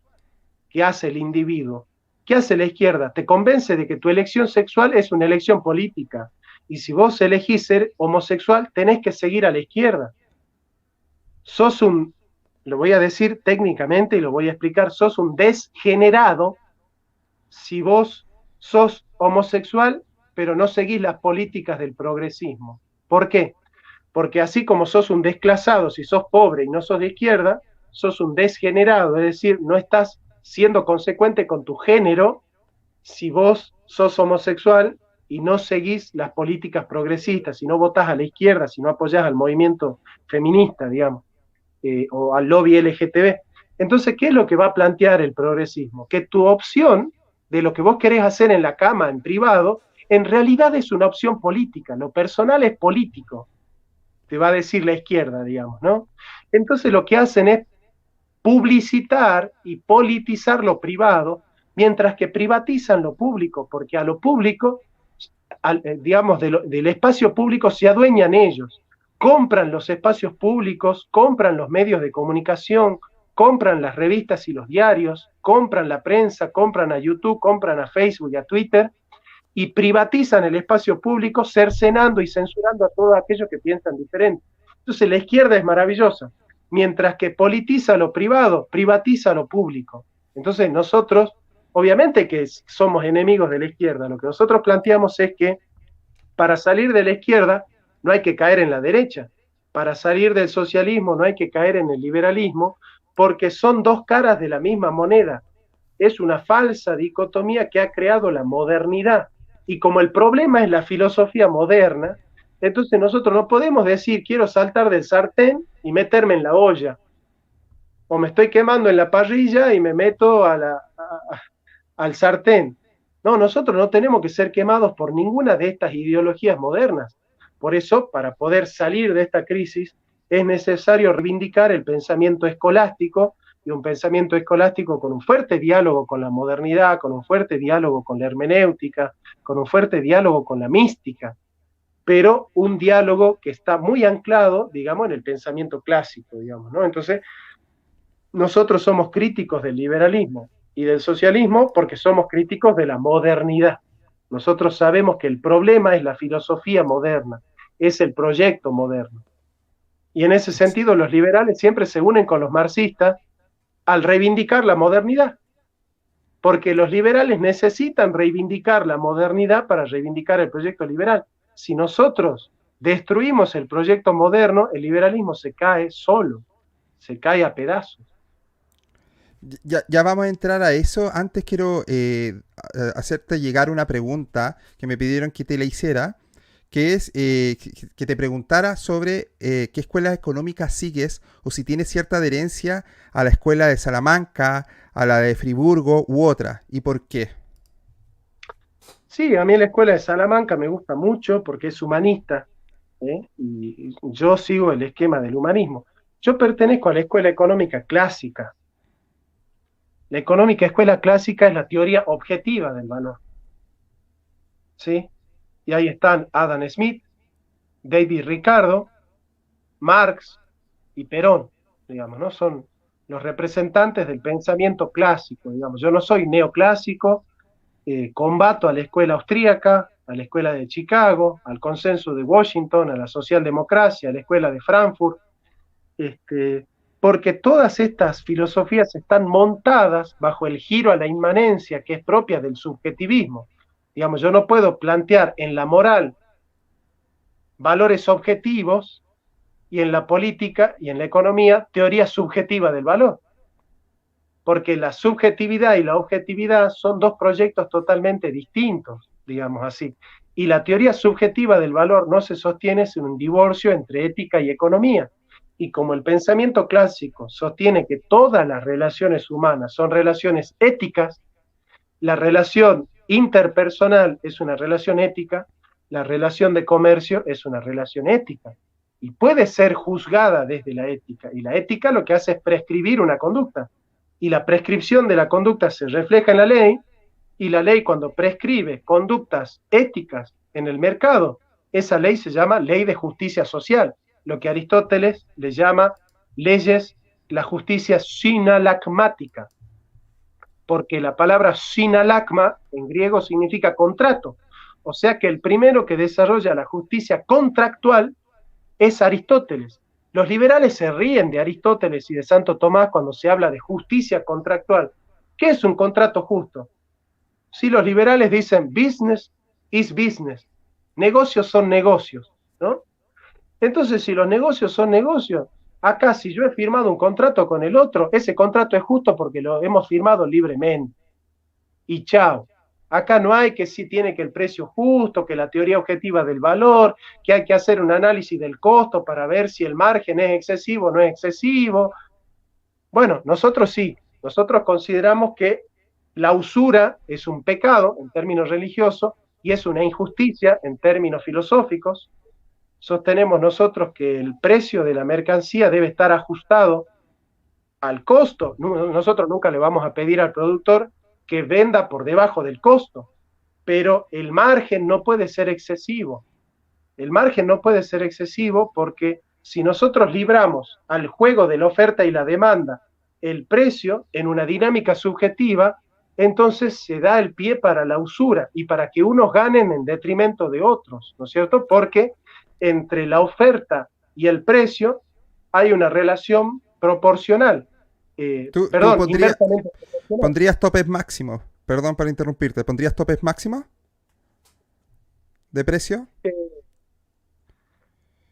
que hace el individuo. ¿Qué hace la izquierda? Te convence de que tu elección sexual es una elección política. Y si vos elegís ser homosexual, tenés que seguir a la izquierda. Sos un, lo voy a decir técnicamente y lo voy a explicar, sos un desgenerado si vos sos homosexual, pero no seguís las políticas del progresismo. ¿Por qué? Porque así como sos un desclasado si sos pobre y no sos de izquierda, sos un desgenerado, es decir, no estás siendo consecuente con tu género si vos sos homosexual y no seguís las políticas progresistas, si no votás a la izquierda, si no apoyás al movimiento feminista, digamos, o al lobby LGTB. Entonces, ¿qué es lo que va a plantear el progresismo? Que tu opción de lo que vos querés hacer en la cama, en privado, en realidad es una opción política. Lo personal es político, te va a decir la izquierda, digamos, ¿no? Entonces lo que hacen es publicitar y politizar lo privado, mientras que privatizan lo público, porque a lo público, digamos, del espacio público se adueñan ellos, compran los espacios públicos, compran los medios de comunicación, compran las revistas y los diarios, compran la prensa, compran a YouTube, compran a Facebook y a Twitter, y privatizan el espacio público, cercenando y censurando a todos aquellos que piensan diferente. Entonces la izquierda es maravillosa, mientras que politiza lo privado, privatiza lo público. Entonces nosotros, obviamente que somos enemigos de la izquierda, lo que nosotros planteamos es que para salir de la izquierda no hay que caer en la derecha, para salir del socialismo no hay que caer en el liberalismo, porque son dos caras de la misma moneda. Es una falsa dicotomía que ha creado la modernidad. Y como el problema es la filosofía moderna, entonces nosotros no podemos decir quiero saltar del sartén y meterme en la olla, o me estoy quemando en la parrilla y me meto al sartén. No, nosotros no tenemos que ser quemados por ninguna de estas ideologías modernas. Por eso, para poder salir de esta crisis, es necesario reivindicar el pensamiento escolástico, y un pensamiento escolástico con un fuerte diálogo con la modernidad, con un fuerte diálogo con la hermenéutica, con un fuerte diálogo con la mística, pero un diálogo que está muy anclado, digamos, en el pensamiento clásico, digamos, ¿no? Entonces, nosotros somos críticos del liberalismo y del socialismo porque somos críticos de la modernidad. Nosotros sabemos que el problema es la filosofía moderna, es el proyecto moderno. Y en ese sentido, los liberales siempre se unen con los marxistas al reivindicar la modernidad, porque los liberales necesitan reivindicar la modernidad para reivindicar el proyecto liberal. Si nosotros destruimos el proyecto moderno, el liberalismo se cae solo, se cae a pedazos. Ya vamos a entrar a eso. Antes quiero hacerte llegar una pregunta que me pidieron que te la hiciera, que es que te preguntara sobre qué escuelas económicas sigues o si tienes cierta adherencia a la escuela de Salamanca, a la de Friburgo u otra, y por qué. Sí, a mí la escuela de Salamanca me gusta mucho porque es humanista, ¿eh? Y yo sigo el esquema del humanismo. Yo pertenezco a la escuela económica clásica. La económica escuela clásica es la teoría objetiva del valor. ¿sí? Y ahí están Adam Smith, David Ricardo, Marx y Perón, digamos, ¿no? Son los representantes del pensamiento clásico, digamos. Yo no soy neoclásico, combato a la escuela austríaca, a la escuela de Chicago, al consenso de Washington, a la socialdemocracia, a la escuela de Frankfurt, porque todas estas filosofías están montadas bajo el giro a la inmanencia que es propia del subjetivismo. Digamos, yo no puedo plantear en la moral valores objetivos y en la política y en la economía teoría subjetiva del valor, porque la subjetividad y la objetividad son dos proyectos totalmente distintos, digamos así. Y la teoría subjetiva del valor no se sostiene sin un divorcio entre ética y economía. Y como el pensamiento clásico sostiene que todas las relaciones humanas son relaciones éticas, la relación interpersonal es una relación ética, la relación de comercio es una relación ética y puede ser juzgada desde la ética. Y la ética lo que hace es prescribir una conducta. Y la prescripción de la conducta se refleja en la ley, y la ley cuando prescribe conductas éticas en el mercado, esa ley se llama ley de justicia social, lo que Aristóteles le llama leyes, la justicia sinalagmática, porque la palabra sinalagma en griego significa contrato. O sea que el primero que desarrolla la justicia contractual es Aristóteles. Los liberales se ríen de Aristóteles y de Santo Tomás cuando se habla de justicia contractual. ¿Qué es un contrato justo? Si los liberales dicen business is business, negocios son negocios, ¿no? Entonces, si los negocios son negocios, acá si yo he firmado un contrato con el otro, ese contrato es justo porque lo hemos firmado libremente. Y chao. Acá no hay que si tiene que el precio justo, que la teoría objetiva del valor, que hay que hacer un análisis del costo para ver si el margen es excesivo o no es excesivo. Bueno, nosotros sí, nosotros consideramos que la usura es un pecado en términos religiosos y es una injusticia en términos filosóficos. Sostenemos nosotros que el precio de la mercancía debe estar ajustado al costo. Nosotros nunca le vamos a pedir al productor que venda por debajo del costo, pero el margen no puede ser excesivo. El margen no puede ser excesivo porque si nosotros libramos al juego de la oferta y la demanda el precio en una dinámica subjetiva, entonces se da el pie para la usura y para que unos ganen en detrimento de otros, ¿no es cierto? Porque entre la oferta y el precio hay una relación proporcional, ¿Tú perdón, inversamente proporcional. pondrías topes máximos? Perdón por interrumpirte. ¿Pondrías topes máximos de precio?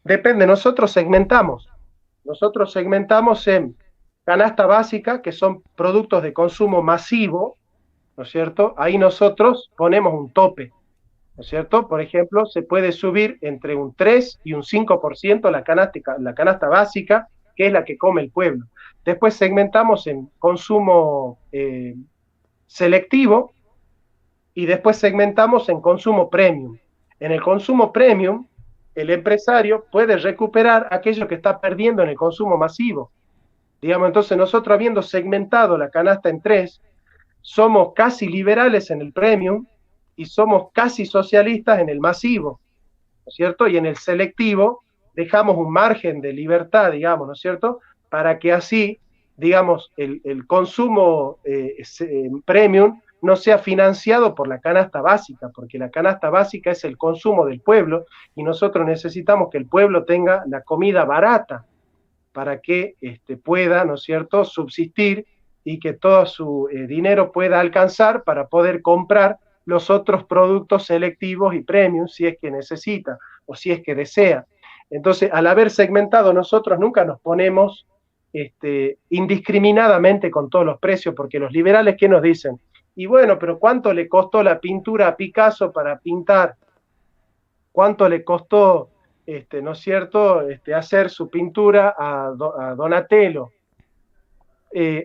Depende, nosotros segmentamos en canasta básica, que son productos de consumo masivo, ¿no es cierto? Ahí nosotros ponemos un tope, ¿no es cierto? Por ejemplo, se puede subir entre un 3 y un 5% la canasta básica, que es la que come el pueblo. Después segmentamos en consumo selectivo y después segmentamos en consumo premium. En el consumo premium, el empresario puede recuperar aquello que está perdiendo en el consumo masivo. Digamos, entonces nosotros habiendo segmentado la canasta en tres, somos casi liberales en el premium y somos casi socialistas en el masivo, ¿no es cierto? Y en el selectivo dejamos un margen de libertad, digamos, ¿no es cierto? Para que así, digamos, el consumo premium no sea financiado por la canasta básica, porque la canasta básica es el consumo del pueblo y nosotros necesitamos que el pueblo tenga la comida barata para que pueda, ¿no es cierto?, subsistir y que todo su dinero pueda alcanzar para poder comprar los otros productos selectivos y premium si es que necesita o si es que desea. Entonces, al haber segmentado, nosotros nunca nos ponemos indiscriminadamente con todos los precios, porque los liberales, ¿qué nos dicen? Y bueno, pero ¿cuánto le costó la pintura a Picasso para pintar? ¿Cuánto le costó, ¿no es cierto?, hacer su pintura a Donatello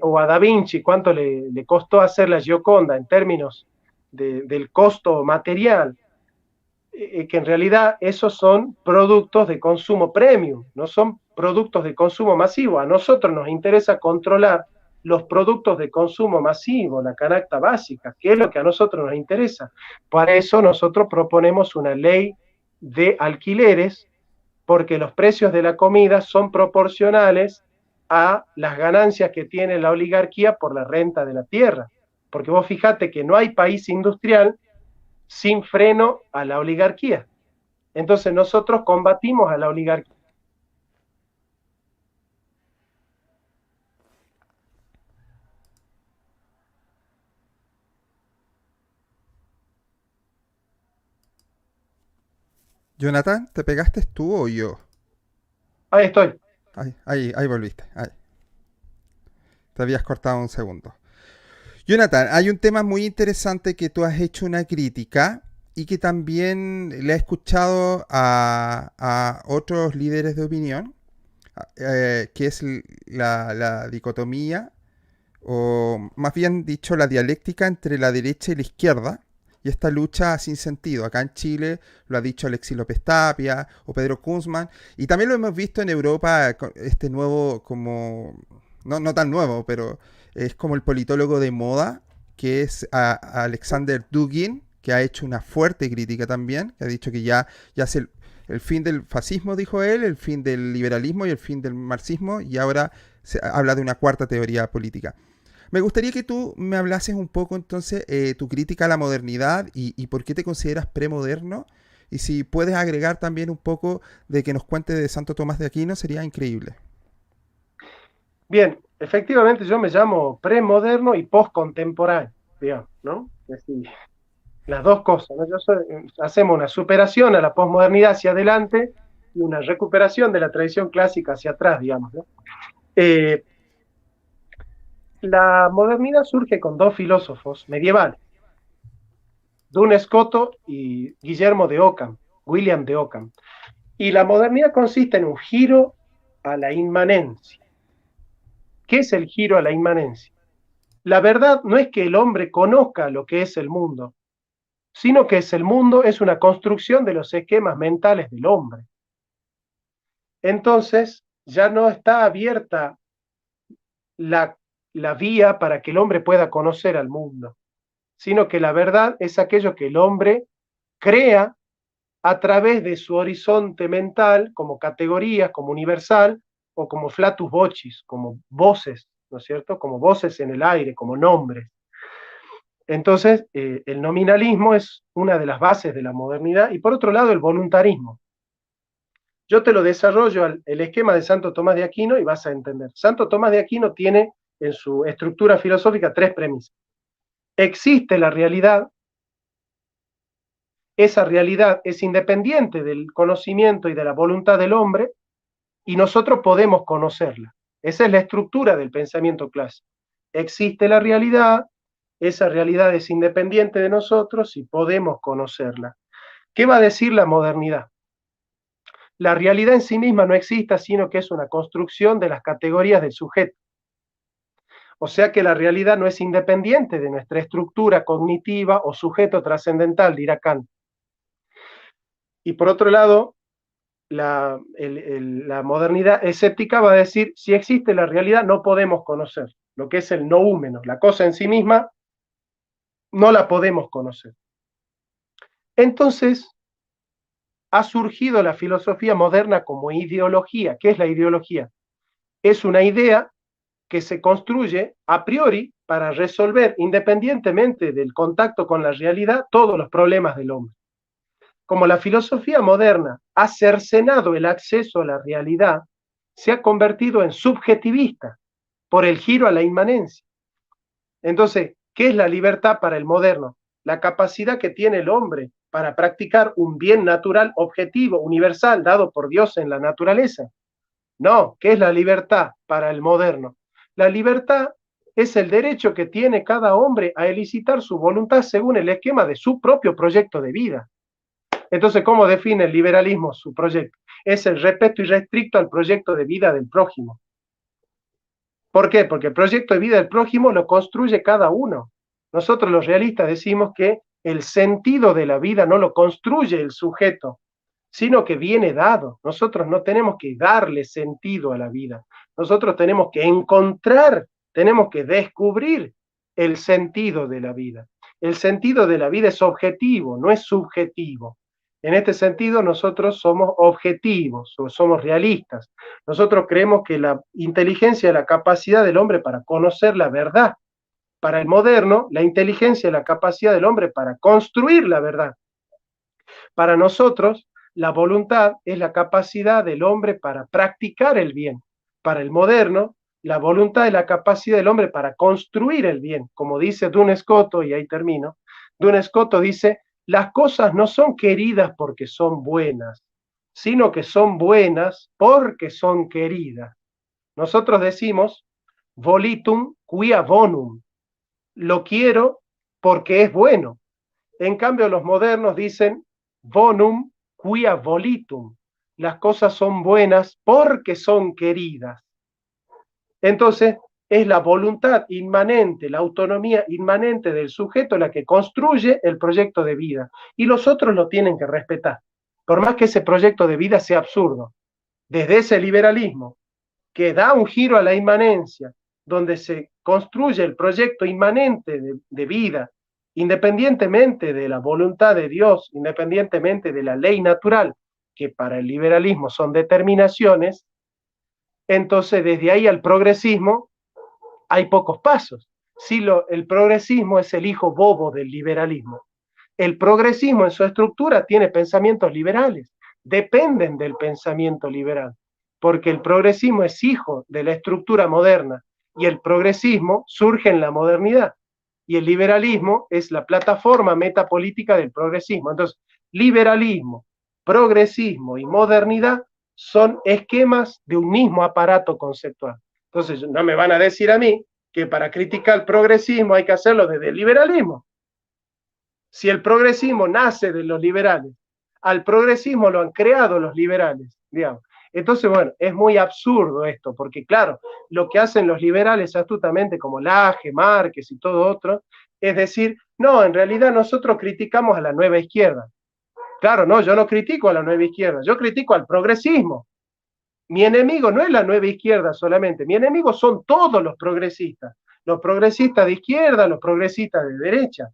o a Da Vinci? ¿Cuánto le costó hacer la Gioconda en términos del costo material? Que en realidad esos son productos de consumo premium, no son productos de consumo masivo. A nosotros nos interesa controlar los productos de consumo masivo, la canasta básica, que es lo que a nosotros nos interesa. Por eso nosotros proponemos una ley de alquileres, porque los precios de la comida son proporcionales a las ganancias que tiene la oligarquía por la renta de la tierra. Porque vos fijate que no hay país industrial sin freno a la oligarquía. Entonces nosotros combatimos a la oligarquía. Jonathan, ¿te pegaste tú o yo? Ahí estoy. Ahí volviste. Ahí. Te habías cortado un segundo. Jonathan, hay un tema muy interesante que tú has hecho una crítica y que también le he escuchado a otros líderes de opinión, que es la dicotomía, o más bien dicho, la dialéctica entre la derecha y la izquierda, y esta lucha sin sentido. Acá en Chile lo ha dicho Alexis López Tapia o Pedro Kunzmann, y también lo hemos visto en Europa, este nuevo, como, no tan nuevo, pero es como el politólogo de moda, que es Alexander Dugin, que ha hecho una fuerte crítica también, que ha dicho que ya es el fin del fascismo, dijo él, el fin del liberalismo y el fin del marxismo, y ahora se habla de una cuarta teoría política. Me gustaría que tú me hablases un poco entonces tu crítica a la modernidad y por qué te consideras premoderno. Y si puedes agregar también un poco de que nos cuente de Santo Tomás de Aquino, sería increíble. Bien, efectivamente yo me llamo premoderno y postcontemporáneo, digamos, ¿no? Es decir, las dos cosas, ¿no? Hacemos una superación a la posmodernidad hacia adelante y una recuperación de la tradición clásica hacia atrás, digamos, ¿no? Eh, la modernidad surge con dos filósofos medievales, Duns Scoto y Guillermo de Ockham, William de Ockham. Y la modernidad consiste en un giro a la inmanencia. ¿Qué es el giro a la inmanencia? La verdad no es que el hombre conozca lo que es el mundo, sino que el mundo es una construcción de los esquemas mentales del hombre. Entonces, ya no está abierta la vía para que el hombre pueda conocer al mundo, sino que la verdad es aquello que el hombre crea a través de su horizonte mental como categorías, como universal, o como flatus vocis, como voces, ¿no es cierto? Como voces en el aire, como nombres. Entonces, el nominalismo es una de las bases de la modernidad, y por otro lado, el voluntarismo. Yo te lo desarrollo el esquema de Santo Tomás de Aquino y vas a entender. Santo Tomás de Aquino tiene en su estructura filosófica tres premisas. Existe la realidad, esa realidad es independiente del conocimiento y de la voluntad del hombre, y nosotros podemos conocerla. Esa es la estructura del pensamiento clásico. Existe la realidad, esa realidad es independiente de nosotros y podemos conocerla. ¿Qué va a decir la modernidad? La realidad en sí misma no existe, sino que es una construcción de las categorías del sujeto. O sea que la realidad no es independiente de nuestra estructura cognitiva o sujeto trascendental, dirá Kant. Y por otro lado, la modernidad escéptica va a decir, si existe la realidad, no podemos conocer. Lo que es el noúmeno, la cosa en sí misma, no la podemos conocer. Entonces, ha surgido la filosofía moderna como ideología. ¿Qué es la ideología? Es una idea que se construye a priori para resolver, independientemente del contacto con la realidad, todos los problemas del hombre. Como la filosofía moderna ha cercenado el acceso a la realidad, se ha convertido en subjetivista por el giro a la inmanencia. Entonces, ¿qué es la libertad para el moderno? La capacidad que tiene el hombre para practicar un bien natural objetivo, universal, dado por Dios en la naturaleza. No, ¿qué es la libertad para el moderno? La libertad es el derecho que tiene cada hombre a elicitar su voluntad según el esquema de su propio proyecto de vida. Entonces, ¿cómo define el liberalismo su proyecto? Es el respeto irrestricto al proyecto de vida del prójimo. ¿Por qué? Porque el proyecto de vida del prójimo lo construye cada uno. Nosotros los realistas decimos que el sentido de la vida no lo construye el sujeto, sino que viene dado. Nosotros no tenemos que darle sentido a la vida. Nosotros tenemos que encontrar tenemos que descubrir el sentido de la vida. El sentido de la vida es objetivo, no es subjetivo. En este sentido, nosotros somos objetivos, o somos realistas. Nosotros creemos que la inteligencia es la capacidad del hombre para conocer la verdad. Para el moderno, la inteligencia es la capacidad del hombre para construir la verdad. Para nosotros, la voluntad es la capacidad del hombre para practicar el bien. Para el moderno, la voluntad es la capacidad del hombre para construir el bien. Como dice Duns Scotus, y ahí termino, Duns Scotus dice, las cosas no son queridas porque son buenas, sino que son buenas porque son queridas. Nosotros decimos, volitum quia bonum, lo quiero porque es bueno. En cambio, los modernos dicen bonum quia volitum. Las cosas son buenas porque son queridas. Entonces, es la voluntad inmanente, la autonomía inmanente del sujeto la que construye el proyecto de vida. Y los otros lo tienen que respetar. Por más que ese proyecto de vida sea absurdo. Desde ese liberalismo que da un giro a la inmanencia, donde se construye el proyecto inmanente de vida, independientemente de la voluntad de Dios, independientemente de la ley natural, que para el liberalismo son determinaciones, entonces desde ahí al progresismo hay pocos pasos. Si el progresismo es el hijo bobo del liberalismo. El progresismo en su estructura tiene pensamientos liberales, dependen del pensamiento liberal, porque el progresismo es hijo de la estructura moderna y el progresismo surge en la modernidad y el liberalismo es la plataforma metapolítica del progresismo. Entonces, liberalismo, progresismo y modernidad son esquemas de un mismo aparato conceptual. Entonces, no me van a decir a mí que para criticar el progresismo hay que hacerlo desde el liberalismo. Si el progresismo nace de los liberales, al progresismo lo han creado los liberales, digamos. Entonces, bueno, es muy absurdo esto, porque claro, lo que hacen los liberales astutamente, como Laje, Márquez y todo otro, es decir, no, en realidad nosotros criticamos a la nueva izquierda. Claro, no, yo no critico a la nueva izquierda, yo critico al progresismo. Mi enemigo no es la nueva izquierda solamente, mi enemigo son todos los progresistas de izquierda, los progresistas de derecha.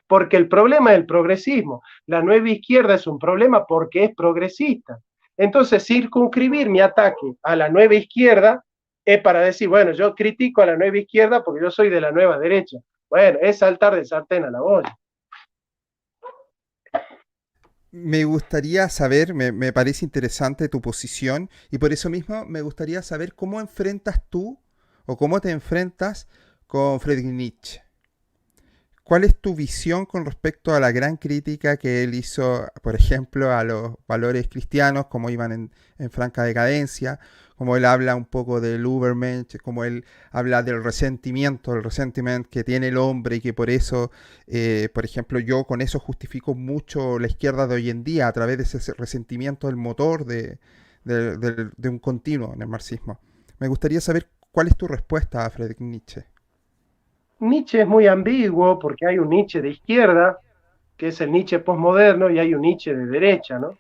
Porque el problema es el progresismo. La nueva izquierda es un problema porque es progresista. Entonces, circunscribir mi ataque a la nueva izquierda es para decir, bueno, yo critico a la nueva izquierda porque yo soy de la nueva derecha. Bueno, es saltar del sartén a la olla. Me gustaría saber, me parece interesante tu posición y por eso mismo me gustaría saber cómo enfrentas tú o cómo te enfrentas con Friedrich Nietzsche. ¿Cuál es tu visión con respecto a la gran crítica que él hizo, por ejemplo, a los valores cristianos, como iban en franca decadencia, como él habla un poco del Übermensch, como él habla del resentimiento, el resentiment que tiene el hombre y que por eso, por ejemplo, yo con eso justifico mucho la izquierda de hoy en día, a través de ese resentimiento del motor de un continuo en el marxismo? Me gustaría saber cuál es tu respuesta a Friedrich Nietzsche. Nietzsche es muy ambiguo porque hay un Nietzsche de izquierda, que es el Nietzsche postmoderno, y hay un Nietzsche de derecha, ¿no?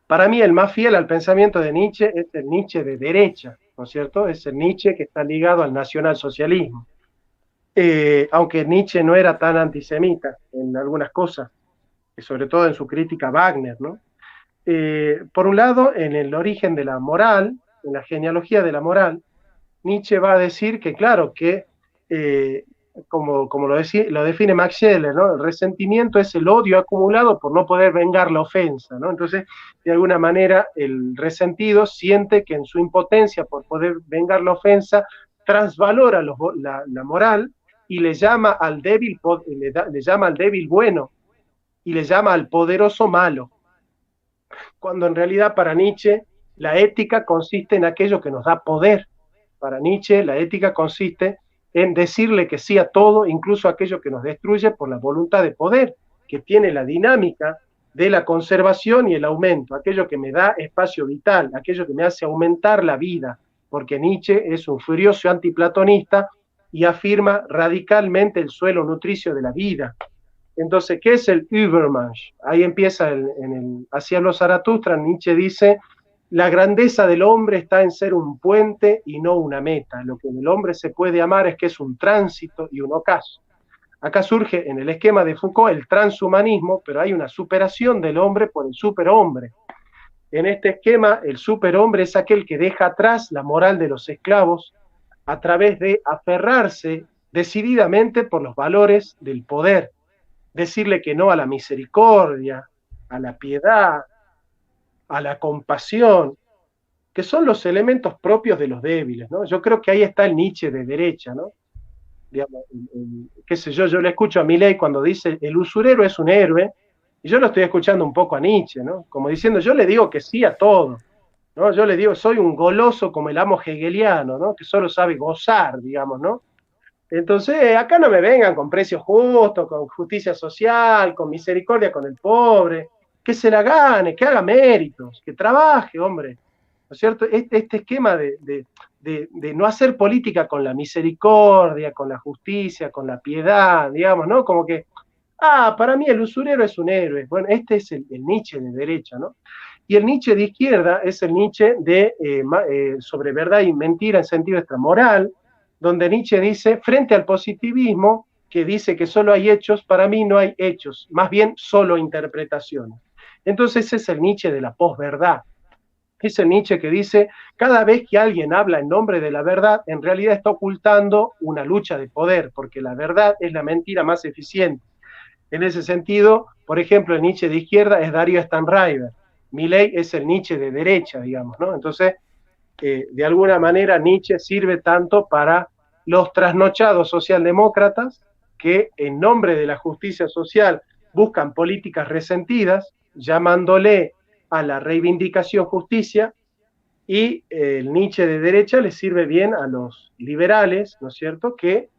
Para mí el más fiel al pensamiento de Nietzsche es el Nietzsche de derecha, ¿no es cierto? Es el Nietzsche que está ligado al nacionalsocialismo. Aunque Nietzsche no era tan antisemita en algunas cosas, sobre todo en su crítica a Wagner, ¿no? Por un lado, en el origen de la moral, en la genealogía de la moral, Nietzsche va a decir que, claro, que como lo define Max Scheler, ¿no? El resentimiento es el odio acumulado por no poder vengar la ofensa, ¿no? Entonces, de alguna manera, el resentido siente que en su impotencia por poder vengar la ofensa, transvalora la moral y le llama al débil, le llama al débil bueno y le llama al poderoso malo, cuando en realidad para Nietzsche la ética consiste en aquello que nos da poder. Para Nietzsche la ética consiste en decirle que sí a todo, incluso aquello que nos destruye por la voluntad de poder, que tiene la dinámica de la conservación y el aumento, aquello que me da espacio vital, aquello que me hace aumentar la vida, porque Nietzsche es un furioso antiplatonista y afirma radicalmente el suelo nutricio de la vida. Entonces, ¿qué es el Übermensch? Ahí empieza hacia los Zaratustra, Nietzsche dice, la grandeza del hombre está en ser un puente y no una meta. Lo que del hombre se puede amar es que es un tránsito y un ocaso. Acá surge en el esquema de Foucault el transhumanismo, pero hay una superación del hombre por el superhombre. En este esquema, el superhombre es aquel que deja atrás la moral de los esclavos a través de aferrarse decididamente por los valores del poder, decirle que no a la misericordia, a la piedad, a la compasión, que son los elementos propios de los débiles, ¿no? Yo creo que ahí está el Nietzsche de derecha, ¿no? Digamos, qué sé yo le escucho a Milei cuando dice el usurero es un héroe, y yo lo estoy escuchando un poco a Nietzsche, ¿no? Como diciendo, yo le digo que sí a todo, ¿no? Yo le digo, soy un goloso como el amo hegeliano, ¿no? Que solo sabe gozar, digamos, ¿no? Entonces, acá no me vengan con precios justos, con justicia social, con misericordia con el pobre, que se la gane, que haga méritos, que trabaje, hombre. ¿No es cierto? Este esquema de no hacer política con la misericordia, con la justicia, con la piedad, digamos, ¿no? Como que, para mí el usurero es un héroe. Bueno, este es el Nietzsche de derecha, ¿no? Y el Nietzsche de izquierda es el Nietzsche sobre verdad y mentira en sentido extramoral, donde Nietzsche dice, frente al positivismo, que dice que solo hay hechos, para mí no hay hechos, más bien solo interpretaciones. Entonces ese es el Nietzsche de la posverdad. Es el Nietzsche que dice, cada vez que alguien habla en nombre de la verdad, en realidad está ocultando una lucha de poder, porque la verdad es la mentira más eficiente. En ese sentido, por ejemplo, el Nietzsche de izquierda es Darío Stanriver. Milei es el Nietzsche de derecha, digamos, ¿no? Entonces, de alguna manera Nietzsche sirve tanto para los trasnochados socialdemócratas que en nombre de la justicia social buscan políticas resentidas, llamándole a la reivindicación justicia, y el Nietzsche de derecha le sirve bien a los liberales, ¿no es cierto?, que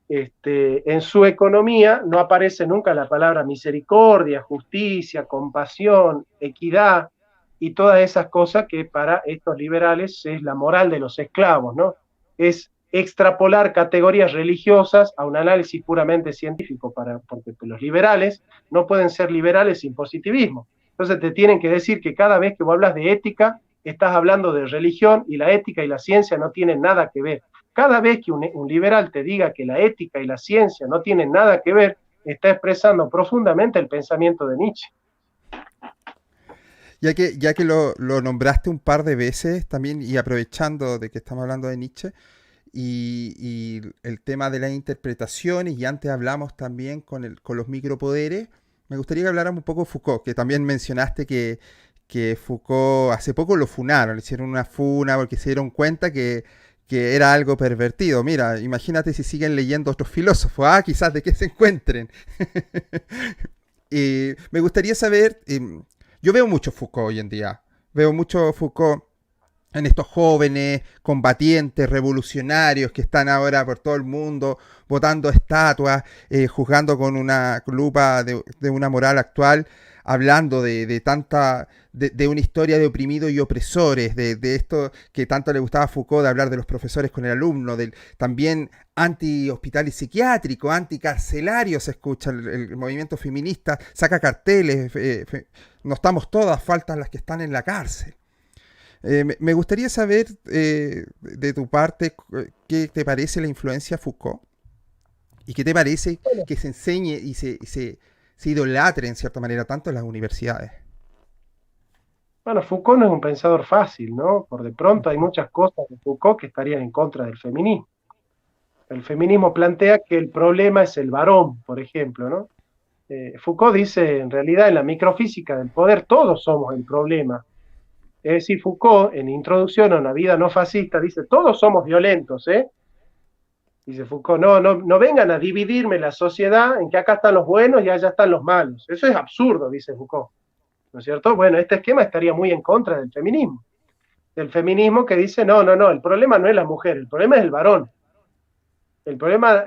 en su economía no aparece nunca la palabra misericordia, justicia, compasión, equidad y todas esas cosas que para estos liberales es la moral de los esclavos, ¿no? Es extrapolar categorías religiosas a un análisis puramente científico, porque los liberales no pueden ser liberales sin positivismo. Entonces te tienen que decir que cada vez que vos hablas de ética, estás hablando de religión, y la ética y la ciencia no tienen nada que ver. Cada vez que un liberal te diga que la ética y la ciencia no tienen nada que ver, está expresando profundamente el pensamiento de Nietzsche. Ya que lo nombraste un par de veces también, y aprovechando de que estamos hablando de Nietzsche, y el tema de las interpretaciones, y antes hablamos también con los micropoderes, me gustaría que habláramos un poco de Foucault, que también mencionaste que Foucault hace poco lo funaron, le hicieron una funa porque se dieron cuenta que era algo pervertido. Mira, imagínate si siguen leyendo otros filósofos, quizás de qué se encuentren. Me gustaría saber, yo veo mucho Foucault hoy en día, veo mucho Foucault en estos jóvenes combatientes, revolucionarios que están ahora por todo el mundo botando estatuas, juzgando con una lupa de una moral actual, hablando de tanta de una historia de oprimidos y opresores, de esto que tanto le gustaba a Foucault, de hablar de los profesores con el alumno, también anti-hospital y psiquiátrico, anticarcelario, se escucha el movimiento feminista, saca carteles, no estamos todas, faltan las que están en la cárcel. Me gustaría saber de tu parte qué te parece la influencia de Foucault y qué te parece Bueno, que se enseñe y se idolatre en cierta manera tanto en las universidades. bueno, Foucault no es un pensador fácil, ¿no? Por de pronto hay muchas cosas de Foucault que estarían en contra del feminismo. El feminismo plantea que el problema es el varón, por ejemplo, ¿no? Foucault dice, en realidad, en la microfísica del poder, todos somos el problema. Es decir, Foucault, en Introducción a una vida no fascista, dice, todos somos violentos, ¿eh? Dice Foucault, no vengan a dividirme la sociedad en que acá están los buenos y allá están los malos. Eso es absurdo, dice Foucault. ¿No es cierto? Bueno, este esquema estaría muy en contra del feminismo. Del feminismo que dice, no, el problema no es la mujer, el problema es el varón. El problema,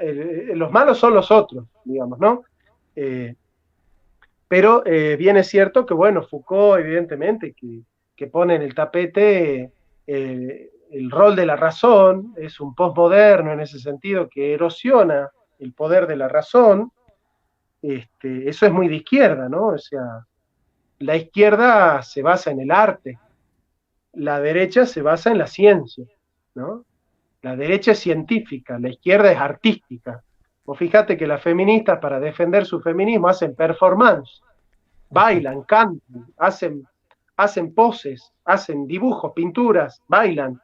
los malos son los otros, digamos, ¿no? Pero bien es cierto que, bueno, Foucault, evidentemente, que pone en el tapete el rol de la razón, es un postmoderno en ese sentido que erosiona el poder de la razón. Eso es muy de izquierda, ¿no? O sea, la izquierda se basa en el arte, la derecha se basa en la ciencia, ¿no? La derecha es científica, la izquierda es artística. Vos fíjate que las feministas, para defender su feminismo, hacen performance, bailan, cantan, hacen poses, hacen dibujos, pinturas, bailan.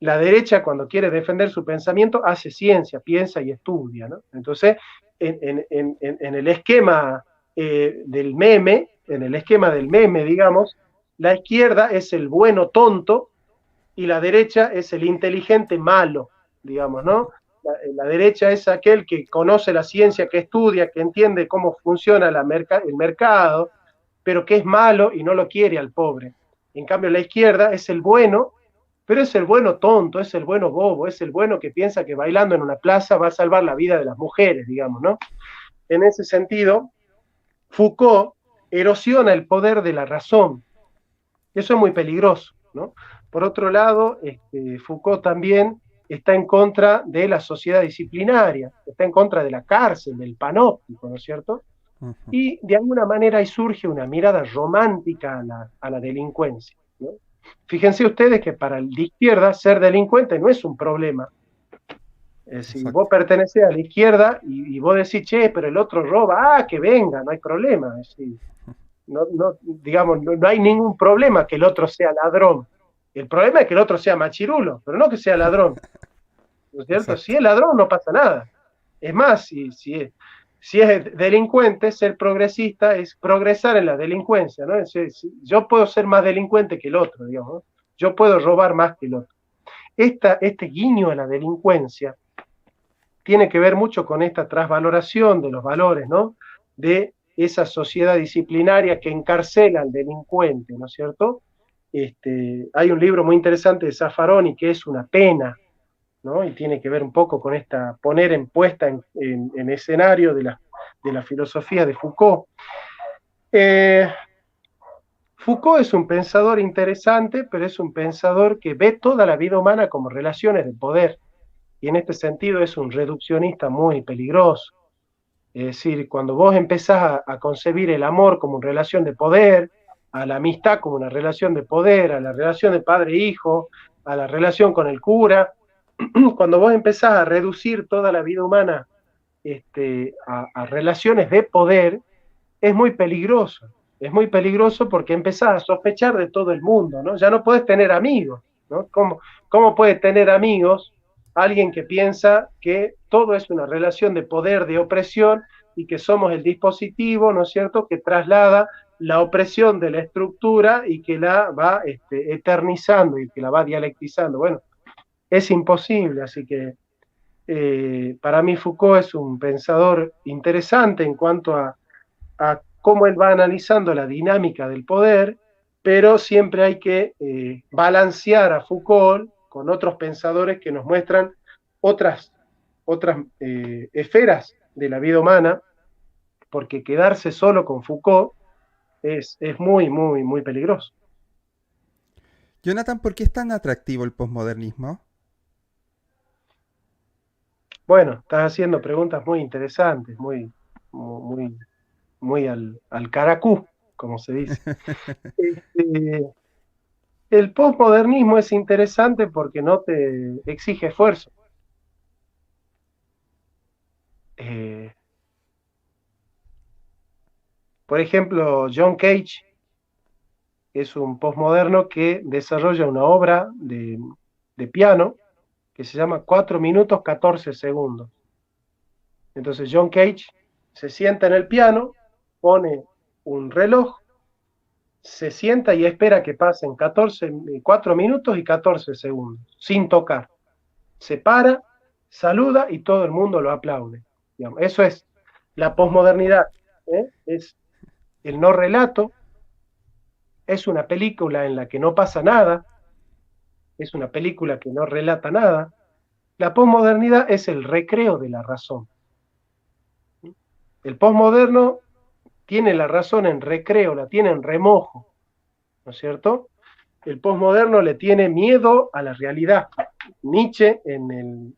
La derecha, cuando quiere defender su pensamiento, hace ciencia, piensa y estudia, ¿no? Entonces, en el esquema del meme, digamos, la izquierda es el bueno tonto y la derecha es el inteligente malo, digamos, ¿no? La derecha es aquel que conoce la ciencia, que estudia, que entiende cómo funciona el mercado, pero que es malo y no lo quiere al pobre. En cambio, la izquierda es el bueno, pero es el bueno tonto, es el bueno bobo, es el bueno que piensa que bailando en una plaza va a salvar la vida de las mujeres, digamos, ¿no? En ese sentido, Foucault erosiona el poder de la razón. Eso es muy peligroso, ¿no? Por otro lado, Foucault también está en contra de la sociedad disciplinaria, está en contra de la cárcel, del panóptico, ¿no es cierto? Ujú. Y de alguna manera ahí surge una mirada romántica a la delincuencia, ¿no? Fíjense ustedes que para el de izquierda ser delincuente no es un problema. Si vos Exacto. pertenecés a la izquierda y vos decís, che, pero el otro roba, que venga, no hay problema. Es decir, no, digamos, no hay ningún problema que el otro sea ladrón. El problema es que el otro sea machirulo, pero no que sea ladrón, ¿no es cierto? Si Exacto. es ladrón no pasa nada. Es más, si es delincuente, ser progresista es progresar en la delincuencia, ¿no? Yo puedo ser más delincuente que el otro, digamos, ¿no? Yo puedo robar más que el otro. Este guiño a la delincuencia tiene que ver mucho con esta trasvaloración de los valores, ¿no? De esa sociedad disciplinaria que encarcela al delincuente, ¿no es cierto? Hay un libro muy interesante de Zaffaroni que es Una pena, ¿no? Y tiene que ver un poco con esta poner en puesta en escenario de la filosofía de Foucault. Eh, Foucault es un pensador interesante, pero es un pensador que ve toda la vida humana como relaciones de poder, y en este sentido es un reduccionista muy peligroso. Es decir, cuando vos empezás a concebir el amor como una relación de poder, a la amistad como una relación de poder, a la relación de padre-hijo, a la relación con el cura, cuando vos empezás a reducir toda la vida humana a relaciones de poder, es muy peligroso. Es muy peligroso porque empezás a sospechar de todo el mundo, ¿no? Ya no puedes tener amigos, ¿no? ¿Cómo puede tener amigos alguien que piensa que todo es una relación de poder, de opresión, y que somos el dispositivo, ¿no es cierto?, que traslada la opresión de la estructura y que la va eternizando y que la va dialectizando. Bueno, es imposible, así que para mí Foucault es un pensador interesante en cuanto a cómo él va analizando la dinámica del poder, pero siempre hay que balancear a Foucault con otros pensadores que nos muestran otras esferas de la vida humana, porque quedarse solo con Foucault es muy, muy, muy peligroso. Jonathan, ¿por qué es tan atractivo el posmodernismo? Bueno, estás haciendo preguntas muy interesantes, muy, muy al caracú, como se dice. Este, el postmodernismo es interesante porque no te exige esfuerzo. Eh, por ejemplo, John Cage es un postmoderno que desarrolla una obra de piano que se llama 4 minutos 14 segundos. Entonces John Cage se sienta en el piano, pone un reloj, se sienta y espera que pasen 4 minutos y 14 segundos, sin tocar. Se para, saluda y todo el mundo lo aplaude. Digamos, eso es la posmodernidad. Es el no relato, es una película en la que no pasa nada, es una película que no relata nada. La posmodernidad es el recreo de la razón. El posmoderno tiene la razón en recreo, la tiene en remojo, ¿no es cierto? El posmoderno le tiene miedo a la realidad. Nietzsche, en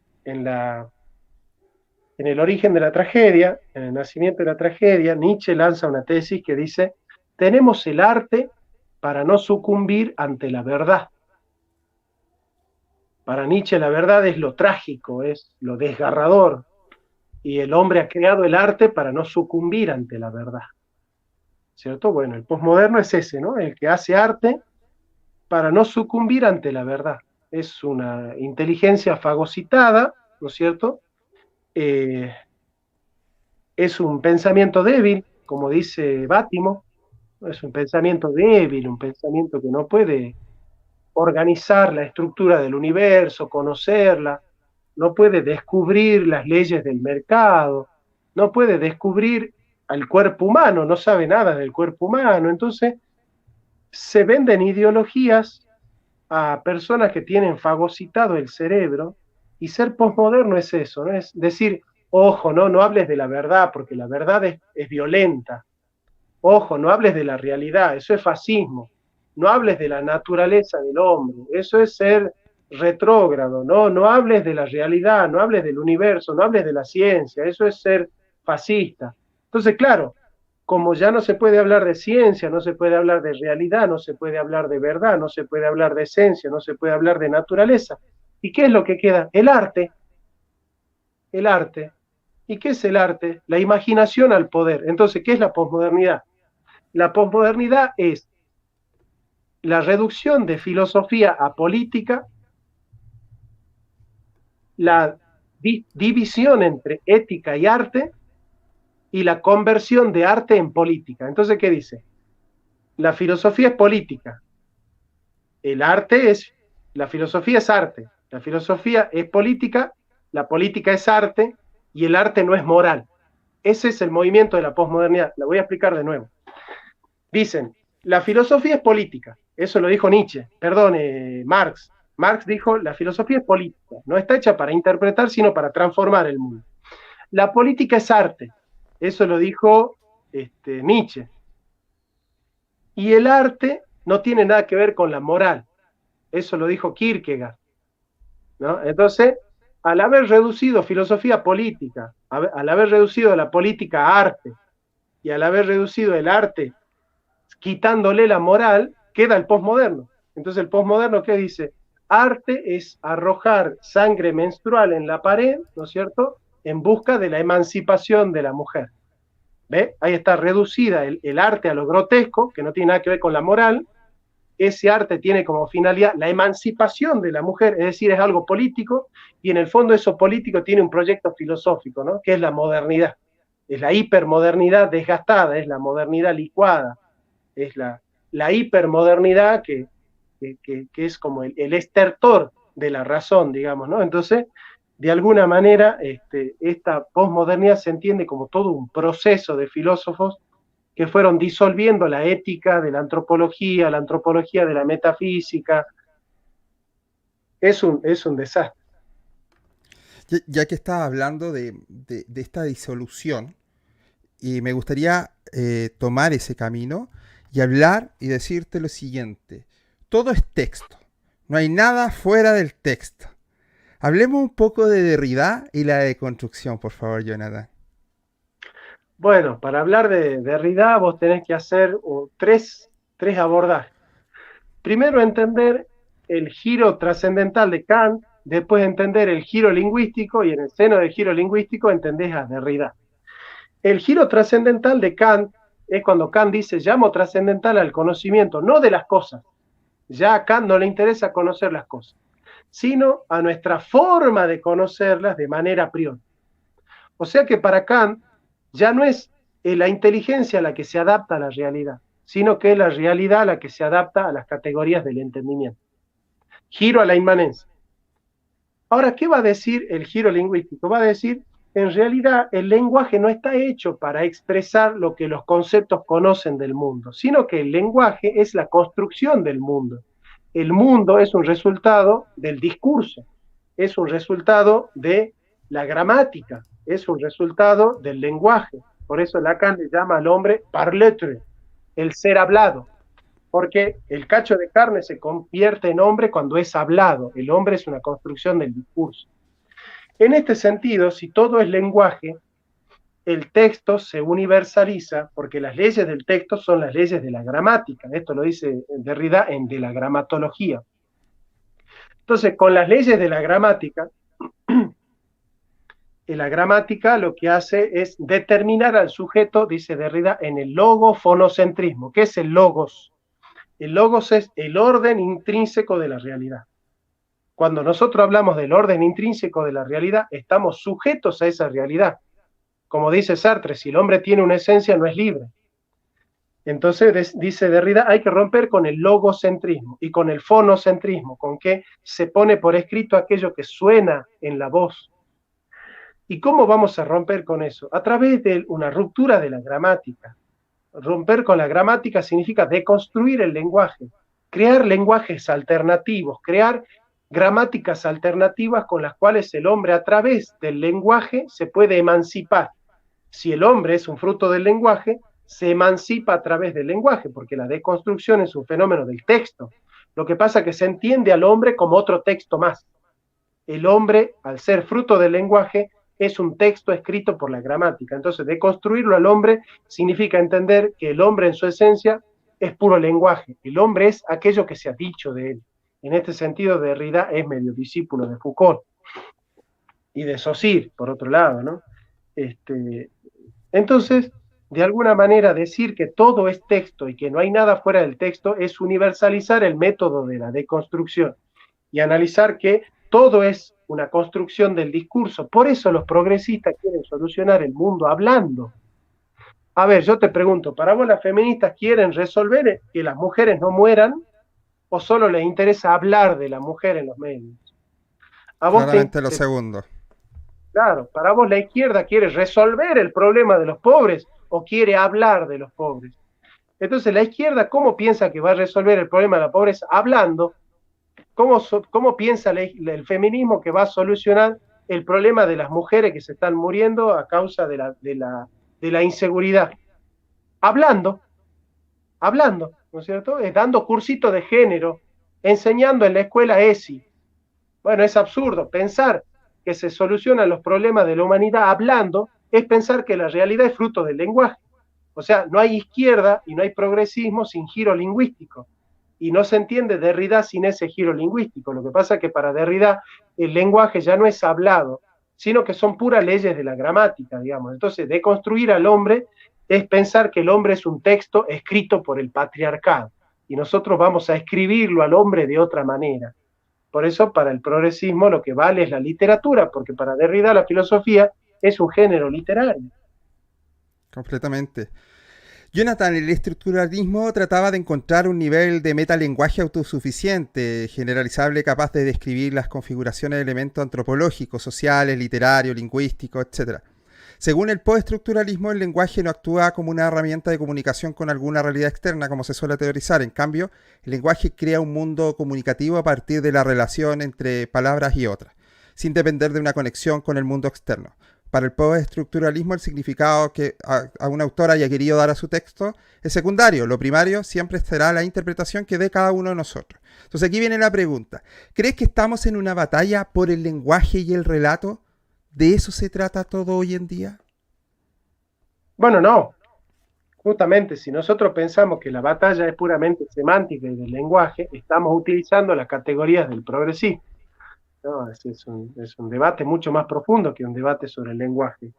el origen de la tragedia, en el nacimiento de la tragedia, Nietzsche lanza una tesis que dice, tenemos el arte para no sucumbir ante la verdad. Para Nietzsche la verdad es lo trágico, es lo desgarrador, y el hombre ha creado el arte para no sucumbir ante la verdad, ¿cierto? Bueno, el posmoderno es ese, ¿no? El que hace arte para no sucumbir ante la verdad. Es una inteligencia fagocitada, ¿no es cierto? Eh, es un pensamiento débil, como dice Bátimo, es un pensamiento débil, un pensamiento que no puede organizar la estructura del universo, conocerla, no puede descubrir las leyes del mercado, no puede descubrir al cuerpo humano, no sabe nada del cuerpo humano. Entonces, se venden ideologías a personas que tienen fagocitado el cerebro, y ser posmoderno es eso, ¿no? Es decir, ojo, no hables de la verdad, porque la verdad es violenta. Ojo, no hables de la realidad, eso es fascismo. No hables de la naturaleza del hombre, eso es ser retrógrado. No hables de la realidad, no hables del universo, no hables de la ciencia, eso es ser fascista. Entonces, claro, como ya no se puede hablar de ciencia, no se puede hablar de realidad, no se puede hablar de verdad, no se puede hablar de esencia, no se puede hablar de naturaleza. ¿Y qué es lo que queda? El arte. El arte. ¿Y qué es el arte? La imaginación al poder. Entonces, ¿qué es la posmodernidad? La posmodernidad es la reducción de filosofía a política, la división entre ética y arte, y la conversión de arte en política. Entonces, ¿qué dice? La filosofía es política, el arte es, la filosofía es arte, la filosofía es política, la política es arte, y el arte no es moral. Ese es el movimiento de la posmodernidad. La voy a explicar de nuevo. Dicen, la filosofía es política, eso lo dijo Nietzsche, perdón, Marx. Marx dijo, la filosofía es política, no está hecha para interpretar, sino para transformar el mundo. La política es arte, eso lo dijo Nietzsche. Y el arte no tiene nada que ver con la moral, eso lo dijo Kierkegaard, ¿no? Entonces, al haber reducido filosofía política, al haber reducido la política a arte, y al haber reducido el arte quitándole la moral, queda el posmoderno. Entonces el posmoderno, ¿qué dice? Arte es arrojar sangre menstrual en la pared, ¿no es cierto?, en busca de la emancipación de la mujer. ¿Ve? Ahí está reducida el arte a lo grotesco, que no tiene nada que ver con la moral. Ese arte tiene como finalidad la emancipación de la mujer, es decir, es algo político, y en el fondo eso político tiene un proyecto filosófico, ¿no?, que es la modernidad. Es la hipermodernidad desgastada, es la modernidad licuada, es la hipermodernidad que es como el estertor de la razón, digamos, ¿no? Entonces, de alguna manera, esta posmodernidad se entiende como todo un proceso de filósofos que fueron disolviendo la ética de la antropología de la metafísica. Es un desastre. Ya que estás hablando de esta disolución, y me gustaría tomar ese camino y hablar y decirte lo siguiente. Todo es texto. No hay nada fuera del texto. Hablemos un poco de Derrida y la deconstrucción, por favor, Jonathan. Bueno, para hablar de Derrida vos tenés que hacer tres abordajes. Primero, entender el giro trascendental de Kant, después entender el giro lingüístico, y en el seno del giro lingüístico entendés a Derrida. El giro trascendental de Kant es cuando Kant dice, llamo trascendental al conocimiento, no de las cosas. Ya a Kant no le interesa conocer las cosas, sino a nuestra forma de conocerlas de manera a priori. O sea que para Kant ya no es la inteligencia la que se adapta a la realidad, sino que es la realidad la que se adapta a las categorías del entendimiento. Giro a la inmanencia. Ahora, ¿qué va a decir el giro lingüístico? Va a decir, en realidad, el lenguaje no está hecho para expresar lo que los conceptos conocen del mundo, sino que el lenguaje es la construcción del mundo. El mundo es un resultado del discurso, es un resultado de la gramática, es un resultado del lenguaje. Por eso Lacan le llama al hombre parletre, el ser hablado, porque el cacho de carne se convierte en hombre cuando es hablado. El hombre es una construcción del discurso. En este sentido, si todo es lenguaje, el texto se universaliza, porque las leyes del texto son las leyes de la gramática. Esto lo dice Derrida en De la gramatología. Entonces, con las leyes de la gramática lo que hace es determinar al sujeto, dice Derrida, en el logofonocentrismo. ¿Qué es el logos? El logos es el orden intrínseco de la realidad. Cuando nosotros hablamos del orden intrínseco de la realidad, estamos sujetos a esa realidad. Como dice Sartre, si el hombre tiene una esencia, no es libre. Entonces, dice Derrida, hay que romper con el logocentrismo y con el fonocentrismo, con que se pone por escrito aquello que suena en la voz. ¿Y cómo vamos a romper con eso? A través de una ruptura de la gramática. Romper con la gramática significa deconstruir el lenguaje, crear lenguajes alternativos, crear gramáticas alternativas con las cuales el hombre a través del lenguaje se puede emancipar. Si el hombre es un fruto del lenguaje, se emancipa a través del lenguaje, porque la deconstrucción es un fenómeno del texto. Lo que pasa es que se entiende al hombre como otro texto más. El hombre, al ser fruto del lenguaje, es un texto escrito por la gramática. Entonces, deconstruirlo al hombre significa entender que el hombre en su esencia es puro lenguaje. El hombre es aquello que se ha dicho de él. En este sentido, Derrida es medio discípulo de Foucault y de Saussure, por otro lado, ¿no? Entonces, de alguna manera, decir que todo es texto y que no hay nada fuera del texto es universalizar el método de la deconstrucción y analizar que todo es una construcción del discurso. Por eso los progresistas quieren solucionar el mundo hablando. A ver, yo te pregunto, ¿para vos las feministas quieren resolver que las mujeres no mueran o solo les interesa hablar de la mujer en los medios? ¿A vos Claramente lo segundo. Claro, para vos la izquierda quiere resolver el problema de los pobres o quiere hablar de los pobres? Entonces, la izquierda, ¿cómo piensa que va a resolver el problema de la pobreza? Hablando. ¿Cómo piensa el feminismo que va a solucionar el problema de las mujeres que se están muriendo a causa de la inseguridad? Hablando, ¿no es cierto? Es dando cursitos de género, enseñando en la escuela ESI. Bueno, es absurdo. Pensar que se solucionan los problemas de la humanidad hablando es pensar que la realidad es fruto del lenguaje. O sea, no hay izquierda y no hay progresismo sin giro lingüístico. Y no se entiende Derrida sin ese giro lingüístico. Lo que pasa es que para Derrida el lenguaje ya no es hablado, sino que son puras leyes de la gramática, digamos. Entonces, deconstruir al hombre es pensar que el hombre es un texto escrito por el patriarcado. Y nosotros vamos a escribirlo al hombre de otra manera. Por eso, para el progresismo lo que vale es la literatura, porque para Derrida la filosofía es un género literario. Completamente. Jonathan, el estructuralismo trataba de encontrar un nivel de metalenguaje autosuficiente, generalizable, capaz de describir las configuraciones de elementos antropológicos, sociales, literarios, lingüísticos, etc. Según el postestructuralismo, el lenguaje no actúa como una herramienta de comunicación con alguna realidad externa, como se suele teorizar. En cambio, el lenguaje crea un mundo comunicativo a partir de la relación entre palabras y otras, sin depender de una conexión con el mundo externo. Para el postestructuralismo, el significado que a un autor haya querido dar a su texto es secundario. Lo primario siempre será la interpretación que dé cada uno de nosotros. Entonces aquí viene la pregunta. ¿Crees que estamos en una batalla por el lenguaje y el relato? ¿De eso se trata todo hoy en día? Bueno, no. Justamente, si nosotros pensamos que la batalla es puramente semántica y del lenguaje, estamos utilizando las categorías del progresismo. No, es un debate mucho más profundo que un debate sobre el lenguaje.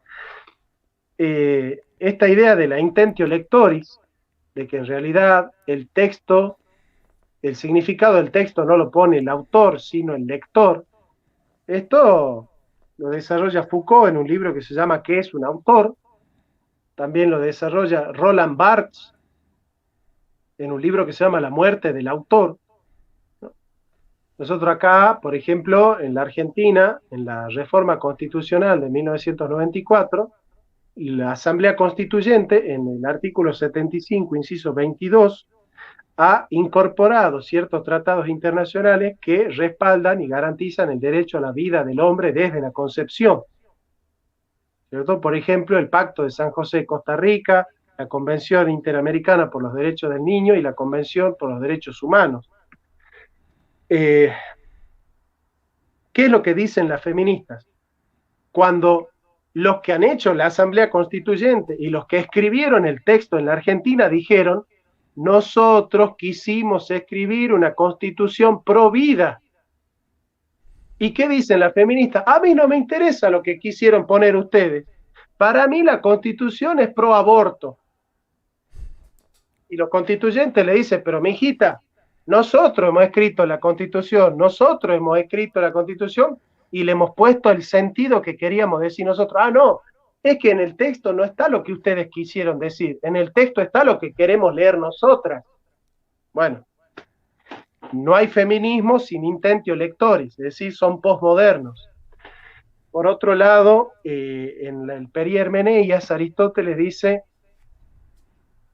Esta idea de la intentio lectoris, de que en realidad el texto, el significado del texto no lo pone el autor, sino el lector, esto lo desarrolla Foucault en un libro que se llama ¿Qué es un autor? También lo desarrolla Roland Barthes en un libro que se llama La muerte del autor. Nosotros acá, por ejemplo, en la Argentina, en la reforma constitucional de 1994, la Asamblea Constituyente, en el artículo 75, inciso 22, ha incorporado ciertos tratados internacionales que respaldan y garantizan el derecho a la vida del hombre desde la concepción. ¿Cierto? Por ejemplo, el Pacto de San José de Costa Rica, la Convención Interamericana por los Derechos del Niño y la Convención por los Derechos Humanos. ¿Qué es lo que dicen las feministas? Cuando los que han hecho la Asamblea Constituyente y los que escribieron el texto en la Argentina dijeron, nosotros quisimos escribir una constitución pro vida. ¿Y qué dicen las feministas? A mí no me interesa lo que quisieron poner ustedes. Para mí la Constitución es pro aborto. Y los constituyentes le dicen, pero mi hijita, nosotros hemos escrito la Constitución, nosotros hemos escrito la Constitución y le hemos puesto el sentido que queríamos decir nosotros. Ah, no, es que en el texto no está lo que ustedes quisieron decir, en el texto está lo que queremos leer nosotras. Bueno, no hay feminismo sin intentio lectores, es decir, son posmodernos. Por otro lado, en el Perihermeneias, Aristóteles dice,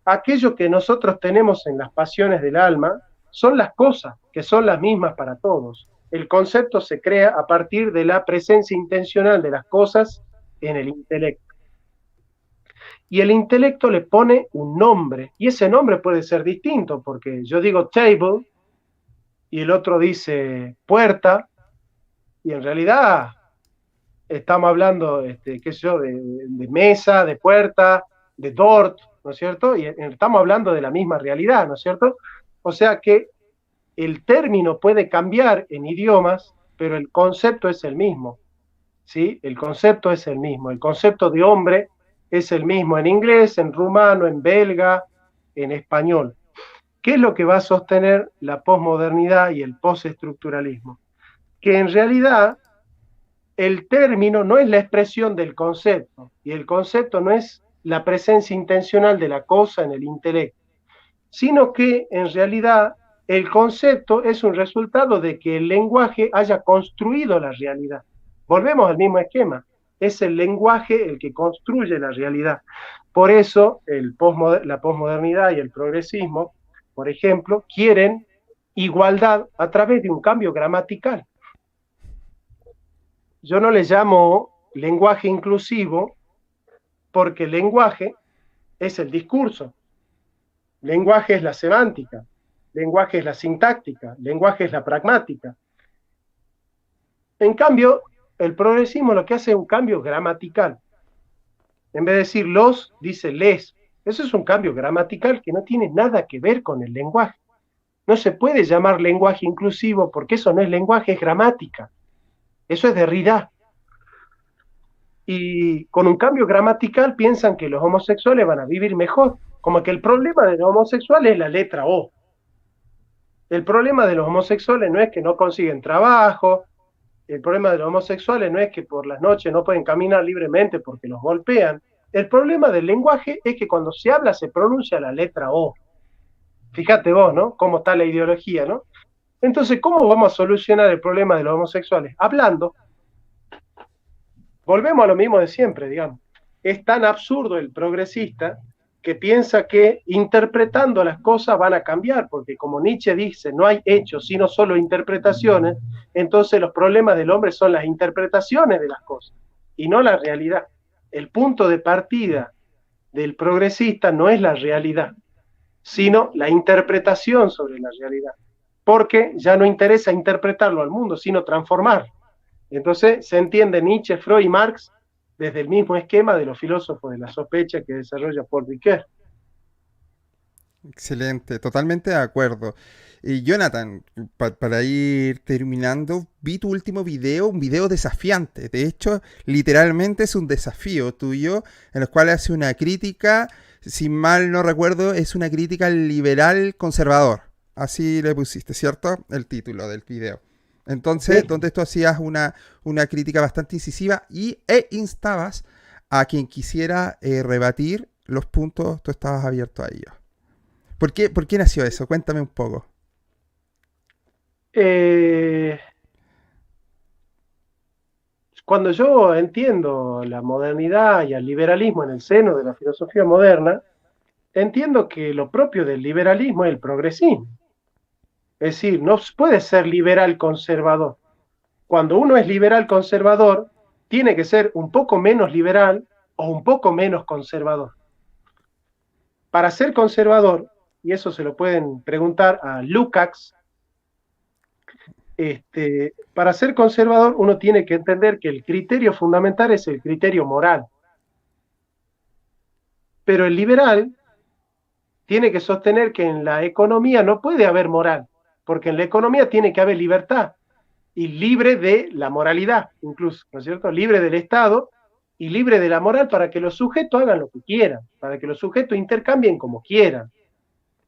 aquello que nosotros tenemos en las pasiones del alma son las cosas, que son las mismas para todos. El concepto se crea a partir de la presencia intencional de las cosas en el intelecto. Y el intelecto le pone un nombre, y ese nombre puede ser distinto, porque yo digo table, y el otro dice puerta, y en realidad estamos hablando, qué sé yo, de mesa, de puerta, de dort, ¿no es cierto? Y estamos hablando de la misma realidad, ¿no es cierto? O sea que el término puede cambiar en idiomas, pero el concepto es el mismo, ¿sí? El concepto es el mismo. El concepto de hombre es el mismo en inglés, en rumano, en belga, en español. ¿Qué es lo que va a sostener la posmodernidad y el postestructuralismo? Que en realidad el término no es la expresión del concepto, y el concepto no es la presencia intencional de la cosa en el intelecto, sino que en realidad el concepto es un resultado de que el lenguaje haya construido la realidad. Volvemos al mismo esquema, es el lenguaje el que construye la realidad. Por eso la posmodernidad y el progresismo, por ejemplo, quieren igualdad a través de un cambio gramatical. Yo no le llamo lenguaje inclusivo porque el lenguaje es el discurso, lenguaje es la semántica, lenguaje es la sintáctica, lenguaje es la pragmática. En cambio, el progresismo lo que hace es un cambio gramatical. En vez de decir los, dice les. Eso es un cambio gramatical que no tiene nada que ver con el lenguaje. No se puede llamar lenguaje inclusivo porque eso no es lenguaje, es gramática. Eso es Derrida. Y con un cambio gramatical piensan que los homosexuales van a vivir mejor, como que el problema de los homosexuales es la letra O. El problema de los homosexuales no es que no consiguen trabajo, el problema de los homosexuales no es que por las noches no pueden caminar libremente porque los golpean. El problema del lenguaje es que cuando se habla se pronuncia la letra O. Fíjate vos, ¿no? Cómo está la ideología, ¿no? Entonces, ¿cómo vamos a solucionar el problema de los homosexuales? Hablando. Volvemos a lo mismo de siempre, digamos. Es tan absurdo el progresista que piensa que interpretando las cosas van a cambiar, porque como Nietzsche dice, no hay hechos, sino solo interpretaciones, entonces los problemas del hombre son las interpretaciones de las cosas, y no la realidad. El punto de partida del progresista no es la realidad, sino la interpretación sobre la realidad, porque ya no interesa interpretarlo al mundo, sino transformarlo. Entonces se entiende Nietzsche, Freud y Marx desde el mismo esquema de los filósofos de la sospecha que desarrolla Paul Ricoeur. Excelente, totalmente de acuerdo. Y Jonathan, para ir terminando, vi tu último video, un video desafiante. De hecho, literalmente es un desafío tuyo, en el cual hace una crítica, si mal no recuerdo, es una crítica al liberal conservador. Así le pusiste, ¿cierto? El título del video. Entonces, ¿Sí? donde tú hacías una crítica bastante incisiva e instabas a quien quisiera rebatir los puntos, tú estabas abierto a ellos. Por qué nació eso? Cuéntame un poco. Eh, Cuando yo entiendo la modernidad y el liberalismo en el seno de la filosofía moderna, entiendo que lo propio del liberalismo es el progresismo. Es decir, no puede ser liberal conservador. Cuando uno es liberal conservador, tiene que ser un poco menos liberal o un poco menos conservador. Para ser conservador, y eso se lo pueden preguntar a Lukács, para ser conservador uno tiene que entender que el criterio fundamental es el criterio moral. Pero el liberal tiene que sostener que en la economía no puede haber moral, porque en la economía tiene que haber libertad. y libre de la moralidad, incluso, ¿no es cierto? Libre del Estado y libre de la moral para que los sujetos hagan lo que quieran, para que los sujetos intercambien como quieran,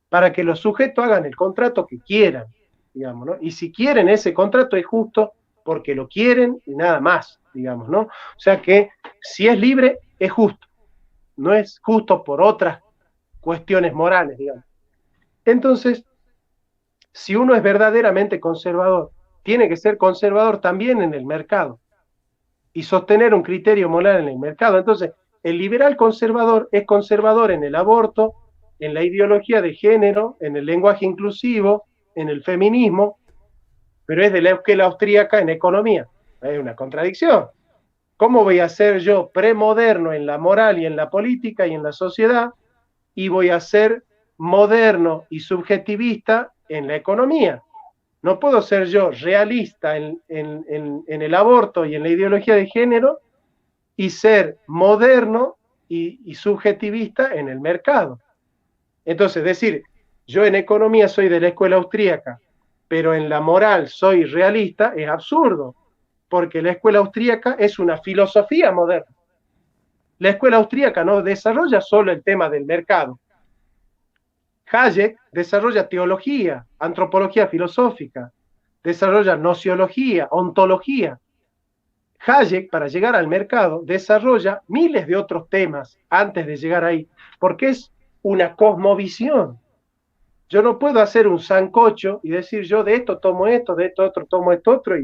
para que los sujetos hagan el contrato que quieran, digamos, ¿no? Y si quieren ese contrato es justo porque lo quieren y nada más, digamos, ¿no? O sea que si es libre, es justo, no es justo por otras cuestiones morales, digamos. Entonces, si uno es verdaderamente conservador, tiene que ser conservador también en el mercado y sostener un criterio moral en el mercado. Entonces, el liberal conservador es conservador en el aborto, en la ideología de género, en el lenguaje inclusivo, en el feminismo, pero es de la escuela austríaca en economía. Es una contradicción. ¿Cómo voy a ser yo premoderno en la moral y en la política y en la sociedad y voy a ser moderno y subjetivista en la economía? No puedo ser yo realista en el aborto y en la ideología de género y ser moderno y subjetivista en el mercado. Entonces, decir, yo en economía soy de la escuela austríaca, pero en la moral soy realista, es absurdo, porque la escuela austríaca es una filosofía moderna. La escuela austríaca no desarrolla solo el tema del mercado. Hayek desarrolla teología, antropología filosófica, desarrolla nociología, ontología. Hayek, para llegar al mercado, desarrolla miles de otros temas antes de llegar ahí, porque es una cosmovisión. Yo no puedo hacer un sancocho y decir yo de esto tomo esto, de esto otro tomo esto otro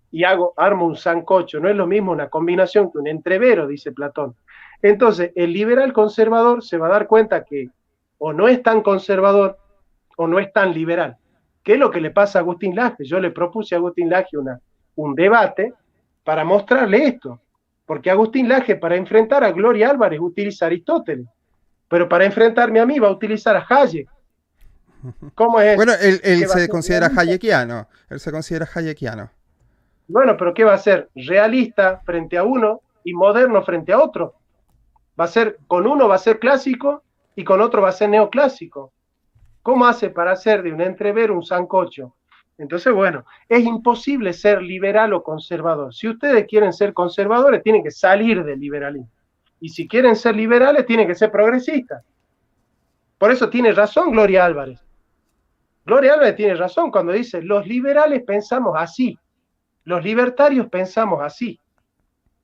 y armo un sancocho. No es lo mismo una combinación que un entrevero, dice Platón. Entonces, el liberal conservador se va a dar cuenta que o no es tan conservador o no es tan liberal. ¿Qué es lo que le pasa a Agustín Laje? Yo le propuse a Agustín Laje un debate para mostrarle esto. Porque Agustín Laje, para enfrentar a Gloria Álvarez, utiliza a Aristóteles. Pero para enfrentarme a mí va a utilizar a Hayek. ¿Cómo es? Bueno, él ¿Qué va a se ser considera realista? hayekiano. Él se considera hayekiano. Bueno, pero ¿qué va a ser? Realista frente a uno y moderno frente a otro. Va a ser, con uno va a ser clásico y con otro va a ser neoclásico. ¿Cómo hace para hacer de un entrevero un sancocho? Entonces, bueno, es imposible ser liberal o conservador. Si ustedes quieren ser conservadores, tienen que salir del liberalismo. Y si quieren ser liberales, tienen que ser progresistas. Por eso tiene razón Gloria Álvarez. Gloria Álvarez tiene razón cuando dice, los liberales pensamos así, los libertarios pensamos así.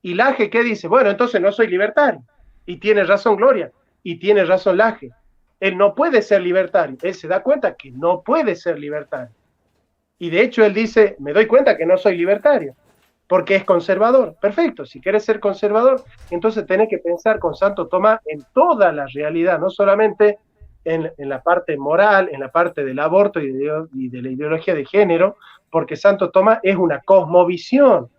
Y Laje, ¿qué dice? Bueno, entonces no soy libertario. Y tiene razón Gloria, y tiene razón Laje. Él no puede ser libertario. Él se da cuenta que no puede ser libertario. Y de hecho él dice, me doy cuenta que no soy libertario, porque es conservador. Perfecto, si quieres ser conservador, entonces tenés que pensar con Santo Tomás en toda la realidad, no solamente en la parte moral, en la parte del aborto y de la ideología de género, porque Santo Tomás es una cosmovisión.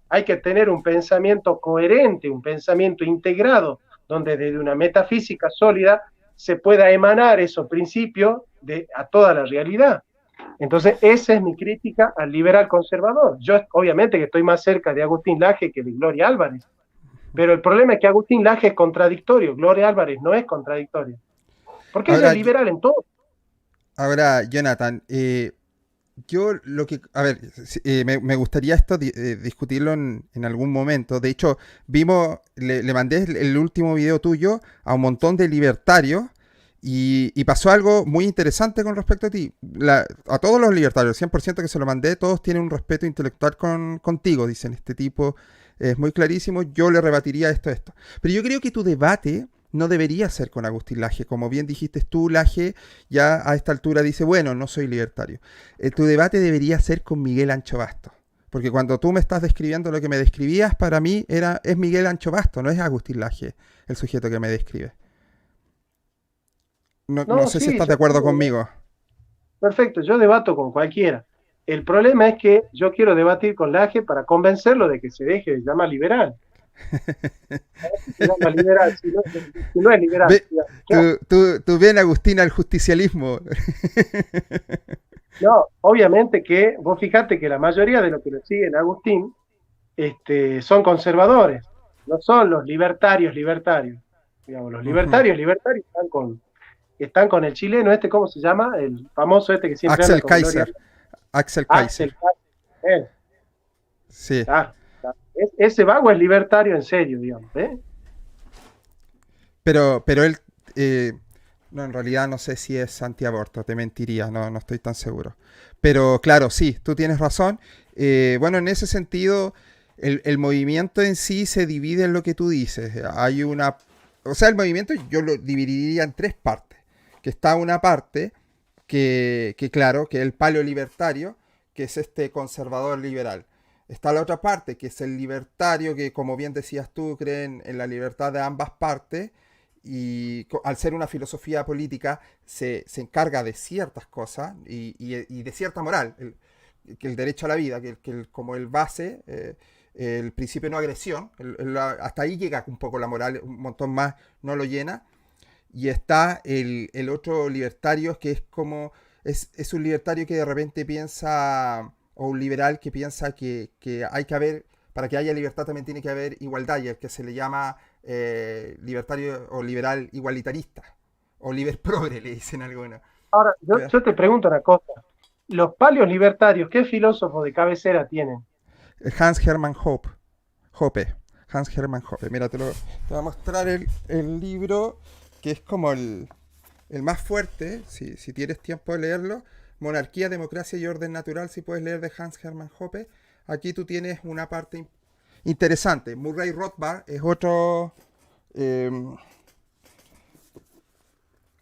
Hay que tener un pensamiento coherente, un pensamiento integrado, donde desde una metafísica sólida se pueda emanar esos principios a toda la realidad. Entonces, esa es mi crítica al liberal conservador. Yo, obviamente, que estoy más cerca de Agustín Laje que de Gloria Álvarez, pero el problema es que Agustín Laje es contradictorio, Gloria Álvarez no es contradictoria, porque ella Ahora, es liberal en todo. ahora Jonathan, yo lo que, a ver, me gustaría esto discutirlo en algún momento. De hecho, le mandé el último video tuyo a un montón de libertarios y pasó algo muy interesante con respecto a ti. A todos los libertarios, 100% que se lo mandé, todos tienen un respeto intelectual contigo. Dicen, este tipo es muy clarísimo, yo le rebatiría esto. Pero yo creo que tu debate no debería ser con Agustín Laje. Como bien dijiste tú, Laje ya a esta altura dice, bueno, no soy libertario. Tu debate debería ser con Miguel Ancho Bastos. Porque cuando tú me estás describiendo lo que me describías, para mí es Miguel Ancho Bastos, no es Agustín Laje el sujeto que me describe. No No, sé si sí, estás de acuerdo conmigo. perfecto, yo debato con cualquiera. El problema es que yo quiero debatir con Laje para convencerlo de que se deje de llamar liberal. Se llama liberal, si no es liberal. Ve, tú ven, Agustín, al justicialismo. No, obviamente que vos fijate que la mayoría de los que lo siguen a Agustín son conservadores, no son los libertarios libertarios. Digamos, los Ujú. libertarios libertarios están con el chileno ¿cómo se llama? El famoso que siempre anda Axel con Gloria. Kaiser. Axel Kaiser. Axel Kaiser. Sí. Claro, claro. Ese vago es libertario en serio, digamos, ¿eh? Pero él, eh, no, en realidad no sé si es antiaborto, te mentiría, no, no estoy tan seguro. Pero claro, sí, tú tienes razón. Bueno, en ese sentido, el movimiento en sí se divide en lo que tú dices. Hay una, o sea, el movimiento yo lo dividiría en tres partes. Que está una parte claro, que es el paleolibertario, que es este conservador liberal. Está la otra parte, que es el libertario, que como bien decías tú, creen en la libertad de ambas partes y al ser una filosofía política se encarga de ciertas cosas y de cierta moral, que el derecho a la vida, como el base, el principio de no agresión, hasta ahí llega un poco la moral, un montón más no lo llena, y está el otro libertario que es como, es un libertario que de repente piensa, o un liberal que piensa que hay que haber, para que haya libertad también tiene que haber igualdad, y el que se le llama libertario o liberal igualitarista, o liber progre, le dicen algunos. Ahora, Que- yo te pregunto una cosa. Los palios libertarios, ¿qué filósofos de cabecera tienen? Hans Hermann Hoppe. Hans Hermann Hoppe. Mira, te voy a mostrar el libro que es como el más fuerte, si tienes tiempo de leerlo. Monarquía, Democracia y Orden Natural, si puedes leer de Hans Hermann Hoppe. Aquí tú tienes una parte interesante. Murray Rothbard es eh,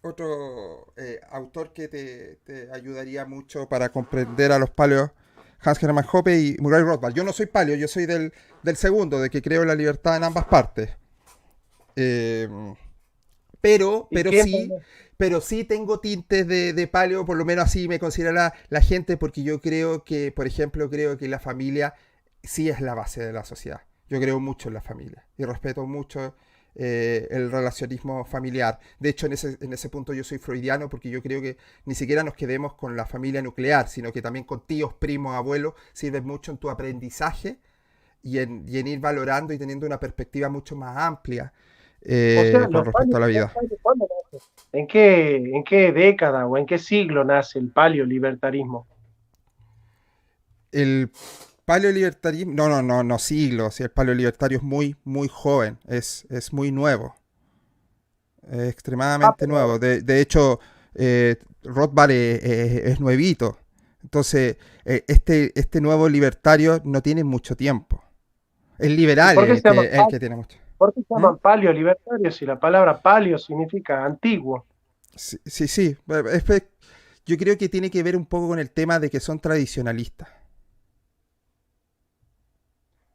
otro autor que te ayudaría mucho para comprender a los paleos. Hans Hermann Hoppe y Murray Rothbard. Yo no soy paleo, yo soy del segundo, de que creo en la libertad en ambas partes. Eh, pero, ¿Y pero quién? sí, pero sí tengo tintes de paleo, por lo menos así me considera la gente, porque yo creo que, por ejemplo, creo que la familia sí es la base de la sociedad. Yo creo mucho en la familia y respeto mucho el relacionismo familiar. De hecho, en ese punto yo soy freudiano porque yo creo que ni siquiera nos quedemos con la familia nuclear, sino que también con tíos, primos, abuelos, sirve mucho en tu aprendizaje y en ir valorando y teniendo una perspectiva mucho más amplia O sea, con los respecto palios a la vida. libertarios, ¿cuándo nacen? ¿En qué década o en qué siglo nace el paleolibertarismo? El paleolibertarismo, no, no, no, no siglos, si el paleolibertario es muy, muy joven, es muy nuevo, es Ah, extremadamente nuevo. pero, De hecho, Rothbard es nuevito. Entonces, este nuevo libertario no tiene mucho tiempo. El ¿y liberal por es qué el se llaman, que, el que tiene mucho. por qué se ¿Mm? llaman paleolibertarios si la palabra paleo significa antiguo? Sí, sí, sí. Yo creo que tiene que ver un poco con el tema de que son tradicionalistas.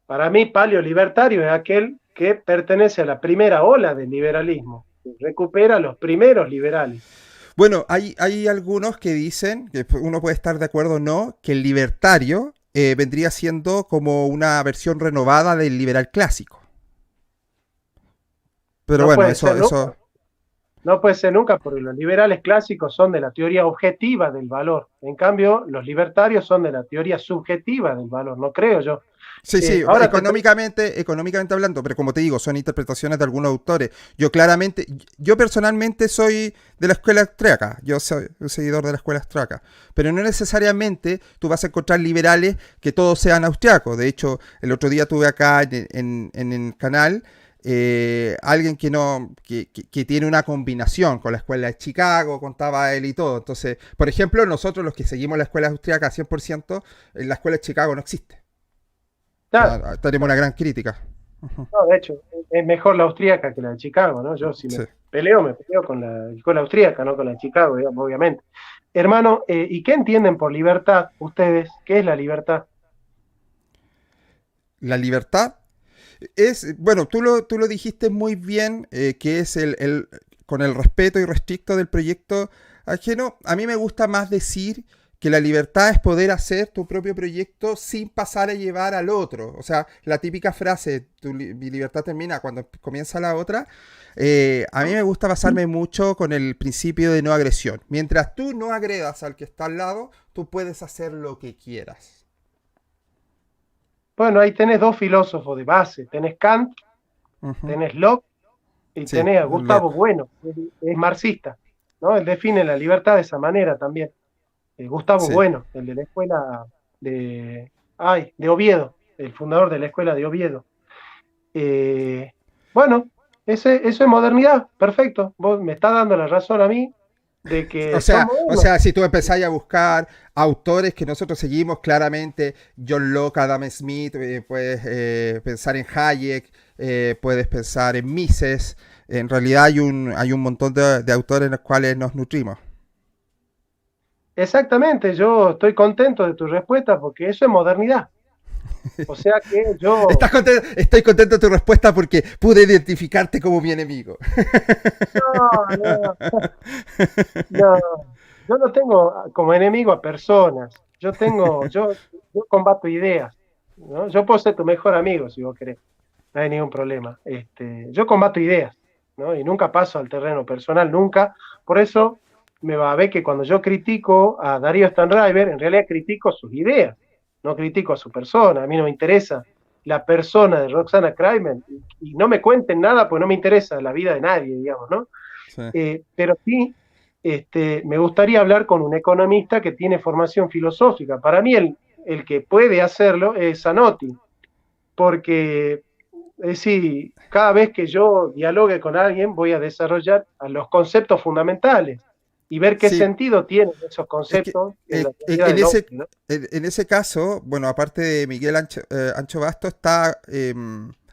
Para mí, paleolibertario es aquel que pertenece a la primera ola del liberalismo, que recupera a los primeros liberales. Bueno, hay algunos que dicen, que uno puede estar de acuerdo o no, que el libertario vendría siendo como una versión renovada del liberal clásico. Pero No bueno, puede eso, ser nunca, eso, no puede ser nunca porque los liberales clásicos son de la teoría objetiva del valor. En cambio, los libertarios son de la teoría subjetiva del valor, no creo yo. sí, sí, Ahora económicamente hablando, pero como te digo, son interpretaciones de algunos autores. Yo personalmente soy de la escuela austríaca, yo soy un seguidor de la escuela austríaca, pero no necesariamente tú vas a encontrar liberales que todos sean austriacos. De hecho, el otro día tuve acá en el canal alguien que no que tiene una combinación con la escuela de Chicago, contaba él y todo. Entonces, por ejemplo, nosotros los que seguimos la escuela austríaca 100%, en la escuela de Chicago no existe. O claro, sea, tenemos una gran crítica. Ujú. no, de hecho, es mejor la austríaca que la de Chicago, ¿no? Yo si Sí. me peleo con la escuela austríaca, no con la de Chicago, digamos, obviamente. Hermano, ¿y qué entienden por libertad ustedes? ¿Qué es la libertad? La libertad es, bueno, tú lo dijiste muy bien, que es con el respeto y restricto del proyecto ajeno. A mí me gusta más decir que la libertad es poder hacer tu propio proyecto sin pasar a llevar al otro. O sea, la típica frase, mi libertad termina cuando comienza la otra. A mí me gusta basarme mucho con el principio de no agresión. Mientras tú no agredas al que está al lado, tú puedes hacer lo que quieras. Bueno, ahí tenés dos filósofos de base, tenés Kant, Ujú. tenés Locke y Sí, tenés a Gustavo Locke. Bueno, es marxista, ¿no? Él define la libertad de esa manera también. Gustavo Sí. Bueno, el de la escuela de Oviedo. el fundador de la escuela de Oviedo. Eh, bueno, eso es modernidad, perfecto. Vos me estás dando la razón a mí de que son O modernos. sea, si tú empezáis a buscar autores que nosotros seguimos claramente, John Locke, Adam Smith, puedes pensar en Hayek, puedes pensar en Mises. En realidad hay un montón de autores en los cuales nos nutrimos. Exactamente, yo estoy contento de tu respuesta porque eso es modernidad. O sea que yo, Estoy contento de tu respuesta porque pude identificarte como mi enemigo. no, no, no, yo no tengo como enemigo a personas. Yo combato ideas, ¿no? Yo puedo ser tu mejor amigo si vos querés, no hay ningún problema. Yo combato ideas, ¿no? Y nunca paso al terreno personal, nunca. Por eso me va a ver que cuando yo critico a Darío Stanraiver, en realidad critico sus ideas, no critico a su persona. A mí no me interesa la persona de Roxana Kramer y no me cuenten nada porque no me interesa la vida de nadie, digamos, ¿no? Sí. Pero sí, me gustaría hablar con un economista que tiene formación filosófica. Para mí el que puede hacerlo es Zanotti, porque es decir, cada vez que yo dialogue con alguien voy a desarrollar los conceptos fundamentales y ver qué Sí, sentido tienen esos es que conceptos en la realidad en del hombre, ese, ¿no? en ese caso, bueno, aparte de Miguel Ancho Basto, está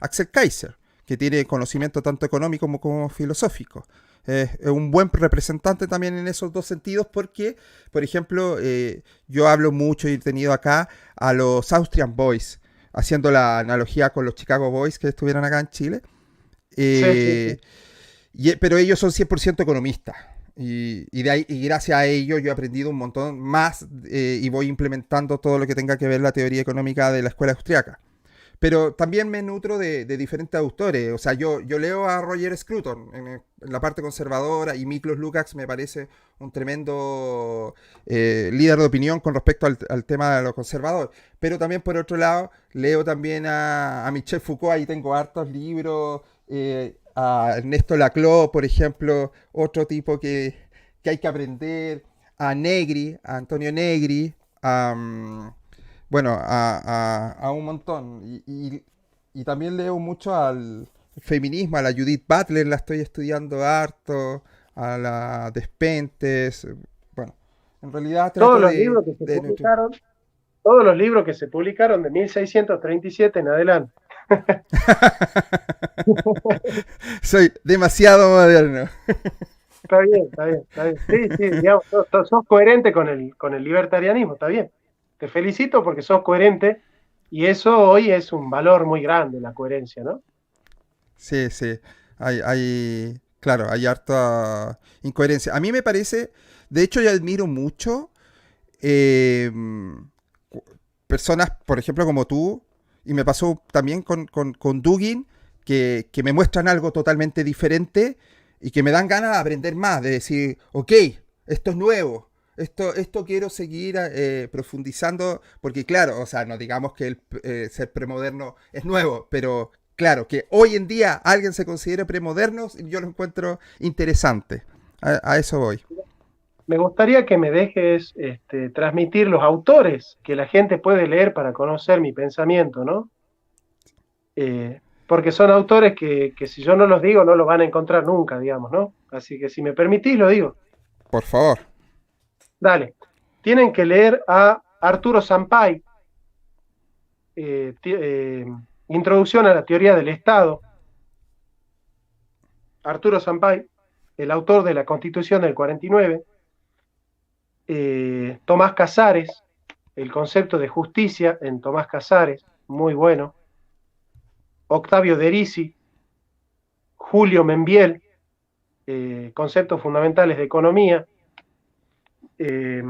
Axel Kaiser, que tiene conocimiento tanto económico como filosófico. Es un buen representante también en esos dos sentidos porque, por ejemplo, yo hablo mucho y he tenido acá a los Austrian Boys, haciendo la analogía con los Chicago Boys que estuvieron acá en Chile. Sí, sí, sí. Eh, pero ellos son 100% economistas. Y gracias a ello yo he aprendido un montón más y voy implementando todo lo que tenga que ver la teoría económica de la escuela austriaca. Pero también me nutro de diferentes autores. O sea, yo leo a Roger Scruton en la parte conservadora y Miklos Lukács me parece un tremendo líder de opinión con respecto al tema de lo conservador. Pero también por otro lado leo también a Michel Foucault, ahí tengo hartos libros, a Ernesto Laclau, por ejemplo, otro tipo que hay que aprender, a Negri, a Antonio Negri, bueno, a un montón. Y también leo mucho al feminismo, a la Judith Butler, la estoy estudiando harto, a la Despentes. Bueno, en realidad Todos trato los libros que se de nutrir. publicaron, todos los libros que se publicaron de 1637 en adelante. Soy demasiado moderno. Está bien, está bien, está bien. Sí, sí, digamos, sos coherente con el libertarianismo, está bien. Te felicito porque sos coherente y eso hoy es un valor muy grande, la coherencia, ¿no? Sí, sí. Claro, hay harta incoherencia. A mí me parece, de hecho, yo admiro mucho eh, personas, por ejemplo, como tú, y me pasó también con Dugin, que me muestran algo totalmente diferente y que me dan ganas de aprender más, de decir, ok, esto es nuevo, esto quiero seguir profundizando, porque claro, o sea, no digamos que el ser premoderno es nuevo, pero claro, que hoy en día alguien se considere premoderno, yo lo encuentro interesante. A eso voy. Me gustaría que me dejes transmitir los autores que la gente puede leer para conocer mi pensamiento, ¿no? Porque son autores que si yo no los digo no los van a encontrar nunca, digamos, ¿no? Así que si me permitís, lo digo. Por favor. Dale. Tienen que leer a Arturo Sampay, Introducción a la teoría del Estado. Arturo Sampay, el autor de la Constitución del 49. Tomás Casares, el concepto de justicia en Tomás Casares, muy bueno. Octavio Derisi, Julio Membiel, conceptos fundamentales de economía. Eh,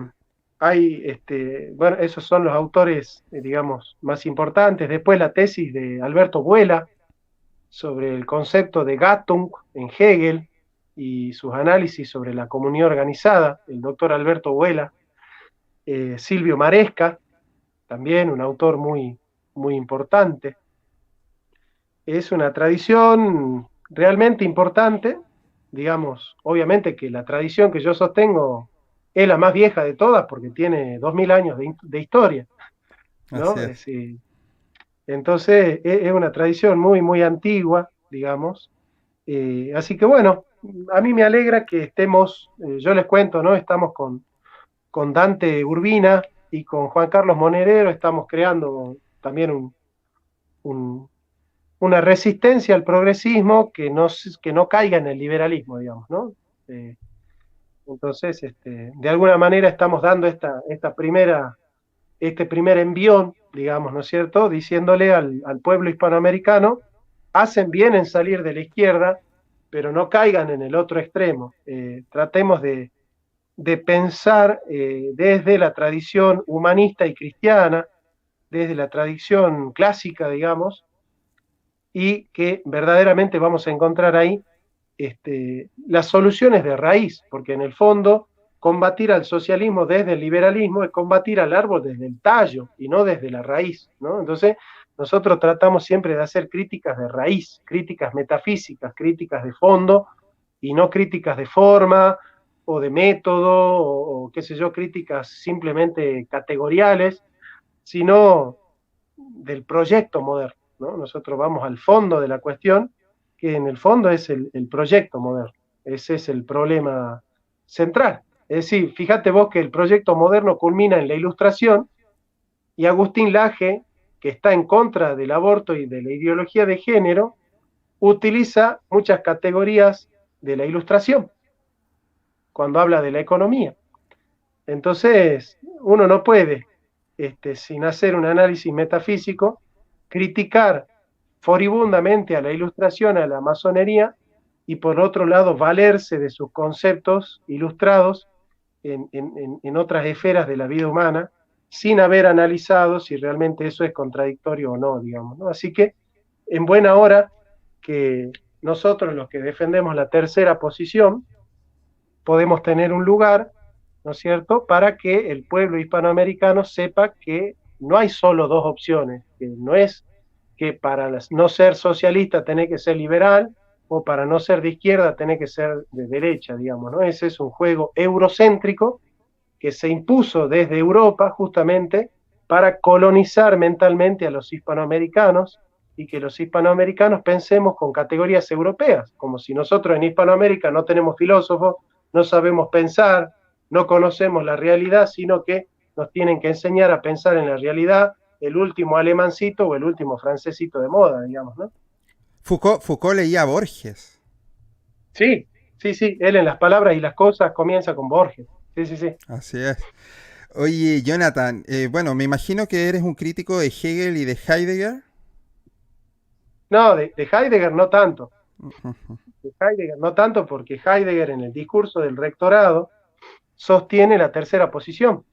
bueno, esos son los autores, digamos, más importantes. Después la tesis de Alberto Buela sobre el concepto de Gattung en Hegel y sus análisis sobre la comunidad organizada, el doctor Alberto Buela. Silvio Maresca, también un autor muy, muy importante. Es una tradición realmente importante, digamos, obviamente que la tradición que yo sostengo es la más vieja de todas porque tiene 2000 años de historia, Así ¿no? es. Entonces, es una tradición muy, muy antigua, digamos. Así que bueno, a mí me alegra que estemos, yo les cuento, ¿no? Estamos con Dante Urbina y con Juan Carlos Monedero, estamos creando también un, una resistencia al progresismo que no caiga en el liberalismo, digamos, ¿no? Eh, entonces, de alguna manera estamos dando este primer envión, digamos, ¿no es cierto?, diciéndole al pueblo hispanoamericano, hacen bien en salir de la izquierda, pero no caigan en el otro extremo. Tratemos de pensar desde la tradición humanista y cristiana, desde la tradición clásica, digamos, y que verdaderamente vamos a encontrar ahí las soluciones de raíz, porque en el fondo combatir al socialismo desde el liberalismo es combatir al árbol desde el tallo y no desde la raíz, ¿no? Entonces, nosotros tratamos siempre de hacer críticas de raíz, críticas metafísicas, críticas de fondo y no críticas de forma o de método o qué sé yo, críticas simplemente categoriales, sino del proyecto moderno, ¿no? Nosotros vamos al fondo de la cuestión, que en el fondo es el proyecto moderno. Ese es el problema central. Es decir, fíjate vos que el proyecto moderno culmina en la Ilustración y Agustín Laje, que está en contra del aborto y de la ideología de género, utiliza muchas categorías de la Ilustración cuando habla de la economía. Entonces, uno no puede, sin hacer un análisis metafísico, criticar furibundamente a la Ilustración, a la masonería, y por otro lado valerse de sus conceptos ilustrados en otras esferas de la vida humana, sin haber analizado si realmente eso es contradictorio o no, digamos, ¿no? Así que en buena hora que nosotros, los que defendemos la tercera posición, podemos tener un lugar, ¿no es cierto?, para que el pueblo hispanoamericano sepa que no hay solo dos opciones, que no es que para no ser socialista tenés que ser liberal o para no ser de izquierda tenés que ser de derecha, digamos, ¿no? Ese es un juego eurocéntrico que se impuso desde Europa justamente para colonizar mentalmente a los hispanoamericanos y que los hispanoamericanos pensemos con categorías europeas, como si nosotros en Hispanoamérica no tenemos filósofos, no sabemos pensar, no conocemos la realidad, sino que nos tienen que enseñar a pensar en la realidad el último alemancito o el último francesito de moda, digamos, ¿no? Foucault leía a Borges. Sí, sí, sí, él en las palabras y las cosas comienza con Borges. Sí, sí, sí. Así es. Oye, Jonathan, bueno, me imagino que eres un crítico de Hegel y de Heidegger. No, de Heidegger no tanto. De Heidegger no tanto porque Heidegger en el discurso del rectorado sostiene la tercera posición.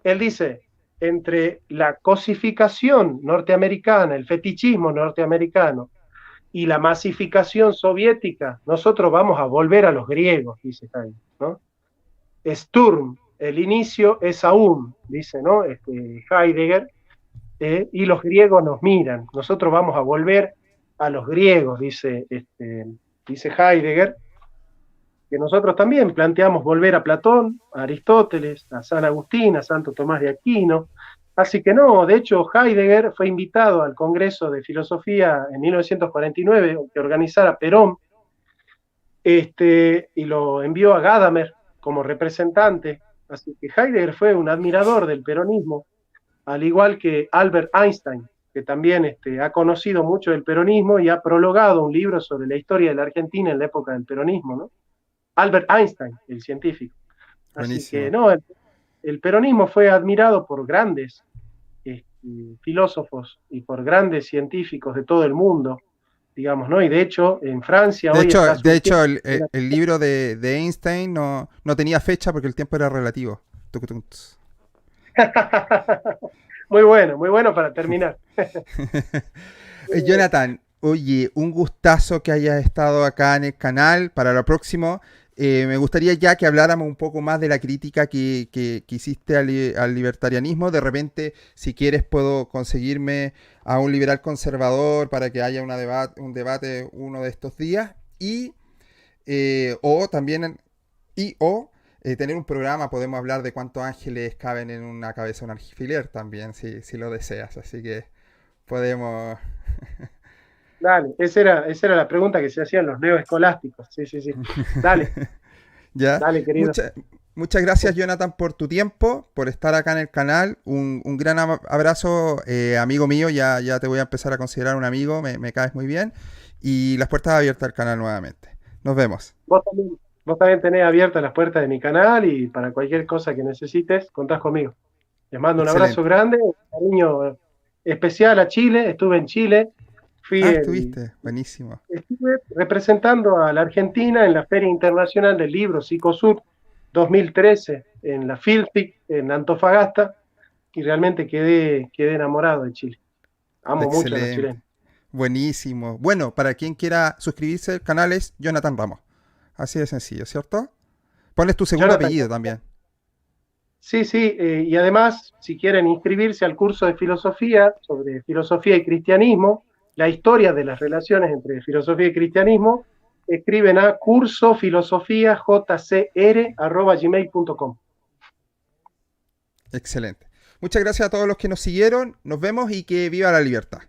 Él dice, entre la cosificación norteamericana, el fetichismo norteamericano y la masificación soviética, nosotros vamos a volver a los griegos, dice Heidegger, ¿no? Sturm, el inicio es aún, dice, ¿no? Heidegger, y los griegos nos miran, nosotros vamos a volver a los griegos, dice Heidegger, que nosotros también planteamos volver a Platón, a Aristóteles, a San Agustín, a Santo Tomás de Aquino. Así que no, de hecho Heidegger fue invitado al Congreso de Filosofía en 1949 que organizara Perón, y lo envió a Gadamer como representante. Así que Heidegger fue un admirador del peronismo, al igual que Albert Einstein, que también ha conocido mucho del peronismo y ha prologado un libro sobre la historia de la Argentina en la época del peronismo, ¿no? Albert Einstein, el científico. Así que Buenísimo. no, el peronismo fue admirado por grandes filósofos y por grandes científicos de todo el mundo, digamos, ¿no? Y de hecho, en Francia hoy está De hecho surgiendo el libro de Einstein no tenía fecha porque el tiempo era relativo. Tucutunts. muy bueno para terminar. Jonathan, oye, un gustazo que hayas estado acá en el canal. Para lo próximo, me gustaría ya que habláramos un poco más de la crítica que hiciste al libertarianismo. De repente, si quieres, puedo conseguirme a un liberal conservador para que haya un debate uno de estos días. O también, tener un programa, podemos hablar de cuántos ángeles caben en una cabeza de un alfiler también, si lo deseas. Así que podemos... Dale, esa era la pregunta que se hacían los neoescolásticos. Sí, sí, sí. Dale, ¿Ya? dale, querido. Muchas gracias, Jonathan, por tu tiempo, por estar acá en el canal. Un gran abrazo, amigo mío. Ya te voy a empezar a considerar un amigo. Me caes muy bien. Y las puertas abiertas al canal nuevamente. Nos vemos. Vos también tenés abiertas las puertas de mi canal y para cualquier cosa que necesites, contás conmigo. Les mando un abrazo Excelente. grande, un cariño especial a Chile. Estuve en Chile, Ah, estuviste. Buenísimo. estuve representando a la Argentina en la Feria Internacional del Libro Psicosur 2013 en la FILTIC en Antofagasta y realmente quedé enamorado de Chile. Amo mucho a los chilenos. Excelente. Buenísimo. Bueno, para quien quiera suscribirse, el canal es Jonathan Ramos. Así de sencillo, ¿cierto? Pones tu segundo Jonathan, apellido también. sí, sí, y además, si quieren inscribirse al curso de filosofía sobre filosofía y cristianismo, la historia de las relaciones entre filosofía y cristianismo, escriben a cursofilosofiajcr@gmail.com. Excelente. Muchas gracias a todos los que nos siguieron. Nos vemos y que viva la libertad.